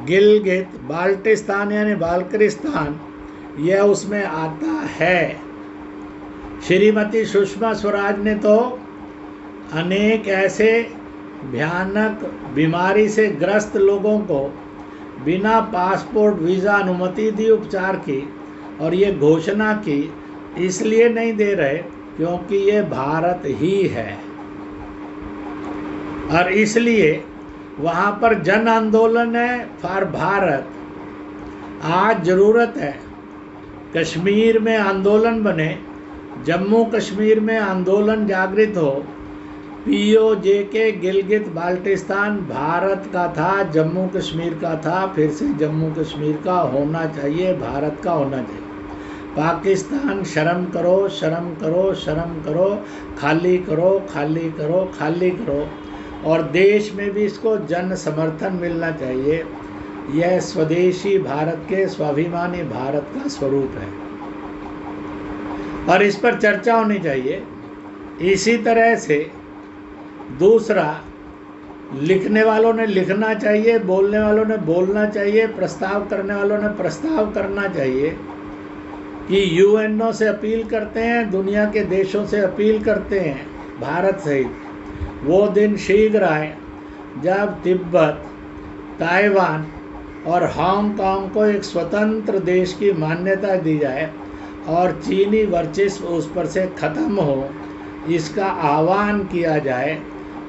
गिलगित, बाल्टिस्तान यानी बाल्किस्तान, यह उसमें आता है। श्रीमती सुषमा स्वराज ने तो अनेक ऐसे भयानक बीमारी से ग्रस्त लोगों को बिना पासपोर्ट वीज़ा अनुमति दी उपचार की, और ये घोषणा की इसलिए नहीं दे रहे क्योंकि ये भारत ही है, और इसलिए वहाँ पर जन आंदोलन है फॉर भारत। आज ज़रूरत है कश्मीर में आंदोलन बने, जम्मू कश्मीर में आंदोलन जागृत हो। POJK गिलगित बाल्टिस्तान भारत का था, जम्मू कश्मीर का था, फिर से जम्मू कश्मीर का होना चाहिए, भारत का होना चाहिए। पाकिस्तान शर्म करो, शर्म करो, शर्म करो, खाली करो, खाली करो, खाली करो। और देश में भी इसको जन समर्थन मिलना चाहिए। यह स्वदेशी भारत के, स्वाभिमानी भारत का स्वरूप है और इस पर चर्चा होनी चाहिए। इसी तरह से दूसरा, लिखने वालों ने लिखना चाहिए, बोलने वालों ने बोलना चाहिए, प्रस्ताव करने वालों ने प्रस्ताव करना चाहिए कि UNO से अपील करते हैं, दुनिया के देशों से अपील करते हैं, भारत सहित, वो दिन शीघ्र आए जब तिब्बत, ताइवान और हांगकांग को एक स्वतंत्र देश की मान्यता दी जाए और चीनी वर्चस्व उस पर से खत्म हो, इसका आह्वान किया जाए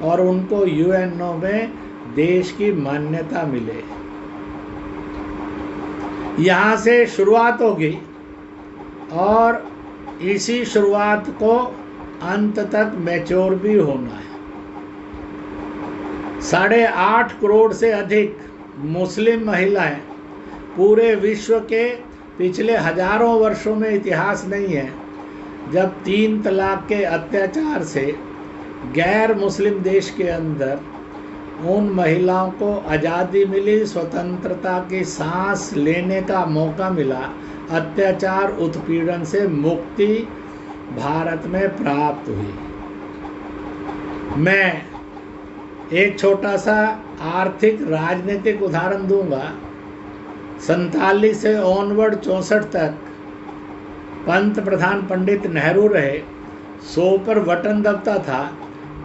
और उनको UNO में देश की मान्यता मिले। यहाँ से शुरुआत होगी और इसी शुरुआत को अंत तक मैच्योर भी होना है। 8.5 करोड़ से अधिक मुस्लिम महिलाएं, पूरे विश्व के पिछले हजारों वर्षों में इतिहास नहीं है जब 3 तलाक के अत्याचार से गैर मुस्लिम देश के अंदर उन महिलाओं को आज़ादी मिली, स्वतंत्रता की सांस लेने का मौका मिला, अत्याचार उत्पीड़न से मुक्ति भारत में प्राप्त हुई। मैं एक छोटा सा आर्थिक राजनीतिक उदाहरण दूंगा। 47 से ऑनवर्ड 64 तक पंत प्रधान पंडित नेहरू रहे। 100 पर बटन दबता था,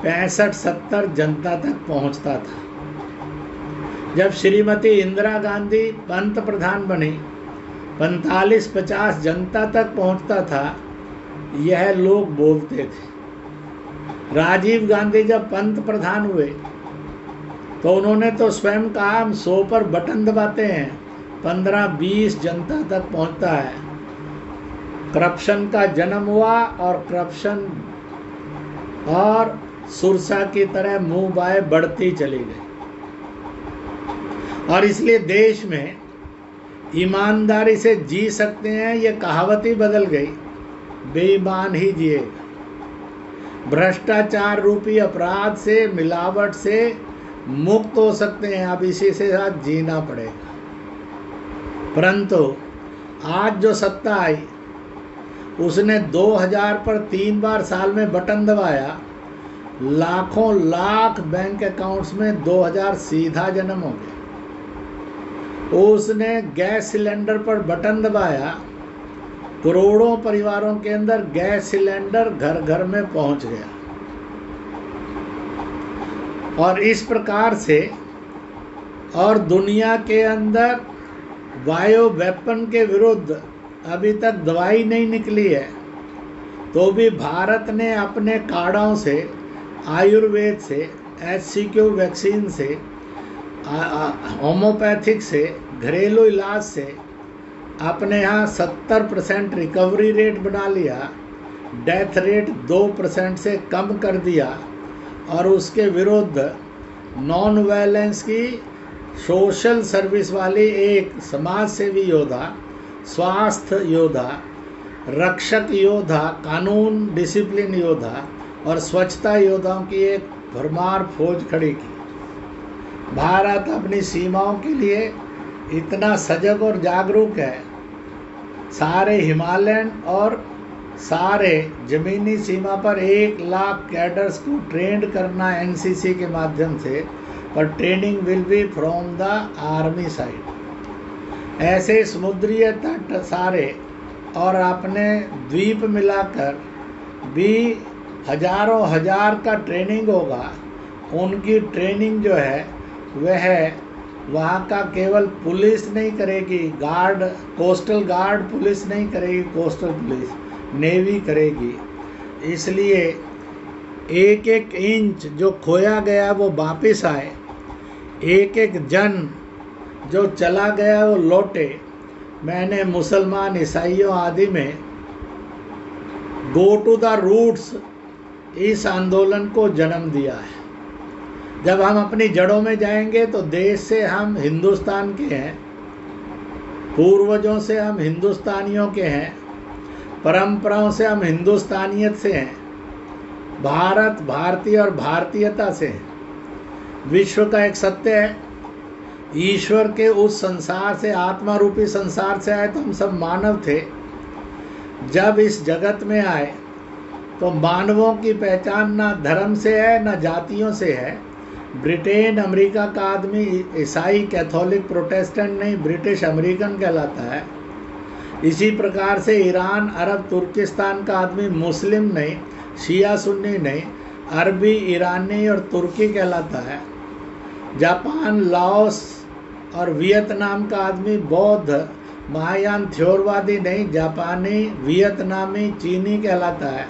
65-70 जनता तक पहुंचता था। जब श्रीमती इंदिरा गांधी पंत प्रधान बनी, 45-50 जनता तक पहुंचता था। यह लोग बोलते थे। राजीव गांधी जब पंत प्रधान हुए तो उन्होंने तो स्वयं कहा हम 100 पर बटन दबाते हैं, 15-20 जनता तक पहुंचता है। करप्शन का जन्म हुआ और करप्शन और सुरसा की तरह मुंह बाएं बढ़ती चली गई। और इसलिए देश में ईमानदारी से जी सकते हैं, ये कहावत ही बदल गई, बेईमान ही जिएगा। भ्रष्टाचार रूपी अपराध से, मिलावट से मुक्त हो सकते हैं, अब इसी से साथ जीना पड़ेगा। परंतु आज जो सत्ता आई उसने 2000 पर 3 बार साल में बटन दबाया, लाखों लाख बैंक अकाउंट्स में 2000 सीधा जन्म हो गया। उसने गैस सिलेंडर पर बटन दबाया, करोड़ों परिवारों के अंदर गैस सिलेंडर घर घर में पहुंच गया। और इस प्रकार से, और दुनिया के अंदर बायो वेपन के विरुद्ध अभी तक दवाई नहीं निकली है, तो भी भारत ने अपने कार्डों से, आयुर्वेद से, HCQ वैक्सीन से, होम्योपैथिक से, घरेलू इलाज से अपने यहाँ 70% रिकवरी रेट बना लिया, डेथ रेट 2% से कम कर दिया। और उसके विरुद्ध नॉन वायलेंस की सोशल सर्विस वाली एक समाज सेवी योद्धा, स्वास्थ्य योद्धा, रक्षक योद्धा, कानून डिसिप्लिन योद्धा और स्वच्छता योद्धाओं की एक भरमार फौज खड़ी की। भारत अपनी सीमाओं के लिए इतना सजग और जागरूक है। सारे हिमालयन और सारे जमीनी सीमा पर 1 लाख कैडर्स को ट्रेंड करना NCC के माध्यम से, पर training will be from the army side. ऐसे समुद्री तट सारे और अपने द्वीप मिलाकर भी हजारों हजार का ट्रेनिंग होगा। उनकी ट्रेनिंग जो है वह वहाँ का केवल पुलिस नहीं करेगी, गार्ड, कोस्टल गार्ड पुलिस नहीं करेगी, कोस्टल पुलिस नेवी करेगी। इसलिए एक एक इंच जो खोया गया वो वापस आए, एक एक जन जो चला गया वो लौटे। मैंने मुसलमान, ईसाइयों आदि में गो टू द रूट्स इस आंदोलन को जन्म दिया है। जब हम अपनी जड़ों में जाएंगे तो देश से हम हिंदुस्तान के हैं, पूर्वजों से हम हिंदुस्तानियों के हैं, परंपराओं से हम हिंदुस्तानियत से हैं, भारत, भारतीय और भारतीयता से हैं। विश्व का एक सत्य है, ईश्वर के उस संसार से, आत्मा रूपी संसार से आए तो हम सब मानव थे। जब इस जगत में आए तो मानवों की पहचान ना धर्म से है ना जातियों से है। ब्रिटेन, अमेरिका का आदमी ईसाई, कैथोलिक, प्रोटेस्टेंट नहीं, ब्रिटिश अमेरिकन कहलाता है। इसी प्रकार से ईरान, अरब, तुर्किस्तान का आदमी मुस्लिम नहीं, शिया सुन्नी नहीं, अरबी, ईरानी और तुर्की कहलाता है। जापान, लाओस और वियतनाम का आदमी बौद्ध, महायान, थ्योरवादी नहीं, जापानी, वियतनामी, चीनी कहलाता है।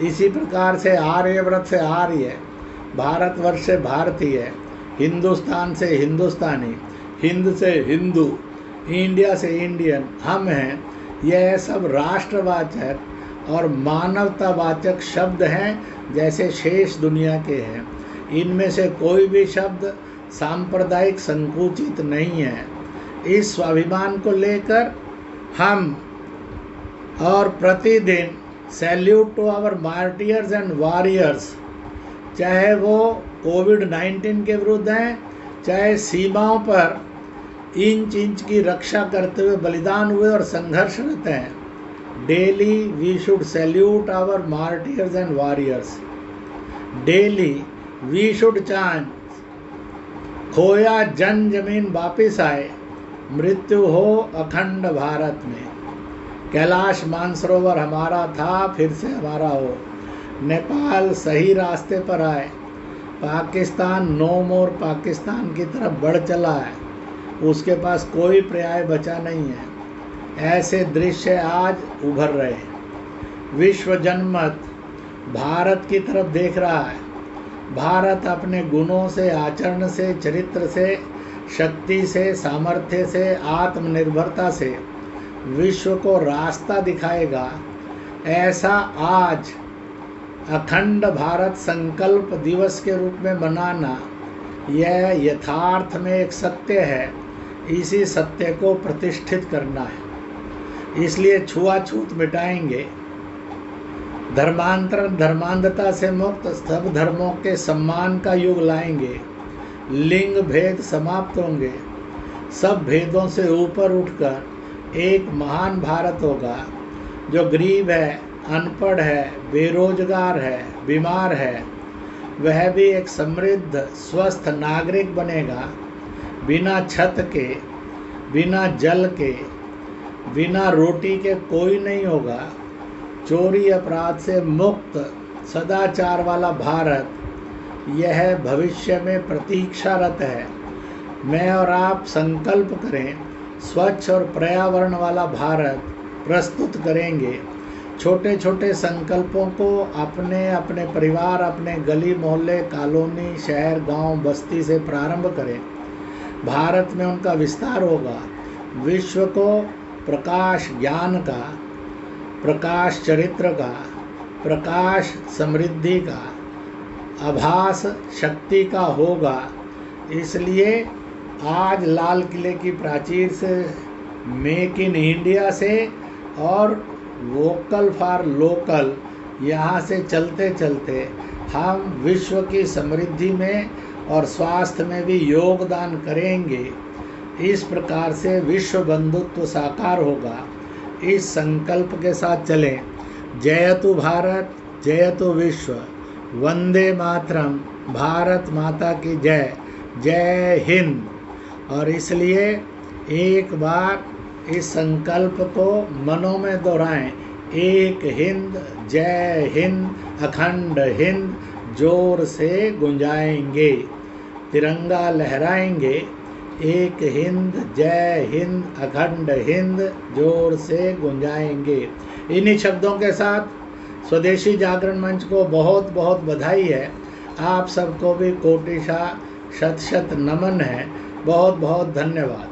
इसी प्रकार से आर्यव्रत से आर्य, भारतवर्ष से भारतीय, हिंदुस्तान से हिंदुस्तानी, हिंद से हिंदू, इंडिया से इंडियन हम हैं। यह सब राष्ट्रवाचक और मानवतावाचक शब्द हैं, जैसे शेष दुनिया के हैं। इनमें से कोई भी शब्द सांप्रदायिक संकुचित नहीं है। इस स्वाभिमान को लेकर हम और प्रतिदिन salute to our martyrs and warriors, चाहे वो कोविड-19 के विरुद्ध हैं, चाहे सीमाओं पर इंच इंच की रक्षा करते हुए बलिदान हुए और संघर्षरत हैं। Daily we should salute our martyrs and warriors. Daily we should chant, खोया जन जमीन वापिस आए, मृत्यु हो अखंड भारत में। कैलाश मानसरोवर हमारा था, फिर से हमारा हो। नेपाल सही रास्ते पर आए, पाकिस्तान नो मोर पाकिस्तान की तरफ बढ़ चला है, उसके पास कोई पर्याय बचा नहीं है। ऐसे दृश्य आज उभर रहे हैं। विश्व जनमत भारत की तरफ देख रहा है। भारत अपने गुणों से, आचरण से, चरित्र से, शक्ति से, सामर्थ्य से, आत्मनिर्भरता से विश्व को रास्ता दिखाएगा। ऐसा आज अखंड भारत संकल्प दिवस के रूप में मनाना, यह यथार्थ में एक सत्य है। इसी सत्य को प्रतिष्ठित करना है। इसलिए छुआछूत मिटाएंगे, धर्मांतरण, धर्मांधता से मुक्त, सब धर्मों के सम्मान का युग लाएंगे। लिंग भेद समाप्त होंगे। सब भेदों से ऊपर उठकर एक महान भारत होगा। जो गरीब है, अनपढ़ है, बेरोजगार है, बीमार है, वह भी एक समृद्ध स्वस्थ नागरिक बनेगा। बिना छत के, बिना जल के, बिना रोटी के कोई नहीं होगा। चोरी अपराध से मुक्त सदाचार वाला भारत, यह भविष्य में प्रतीक्षारत है। मैं और आप संकल्प करें, स्वच्छ और पर्यावरण वाला भारत प्रस्तुत करेंगे। छोटे छोटे संकल्पों को अपने अपने परिवार, अपने गली मोहल्ले, कॉलोनी, शहर, गांव, बस्ती से प्रारंभ करें। भारत में उनका विस्तार होगा। विश्व को प्रकाश ज्ञान का, प्रकाश चरित्र का, प्रकाश समृद्धि का, आभास शक्ति का होगा। इसलिए आज लाल किले की प्राचीर से, मेक इन इंडिया से और वोकल फॉर लोकल, यहाँ से चलते चलते हम विश्व की समृद्धि में और स्वास्थ्य में भी योगदान करेंगे। इस प्रकार से विश्व बंधुत्व साकार होगा। इस संकल्प के साथ चलें। जयतु भारत, जयतु विश्व, वंदे मातरम, भारत माता की जय, जय हिंद। और इसलिए एक बार इस संकल्प को मनों में दोहराएं। एक हिंद, जय हिंद, अखंड हिंद जोर से गुंजाएंगे। तिरंगा लहराएंगे। एक हिंद, जय हिंद, अखंड हिंद जोर से गुंजाएंगे। इन्हीं शब्दों के साथ स्वदेशी जागरण मंच को बहुत बहुत बधाई है। आप सबको भी कोटिशा शत शत नमन है। बहुत बहुत धन्यवाद।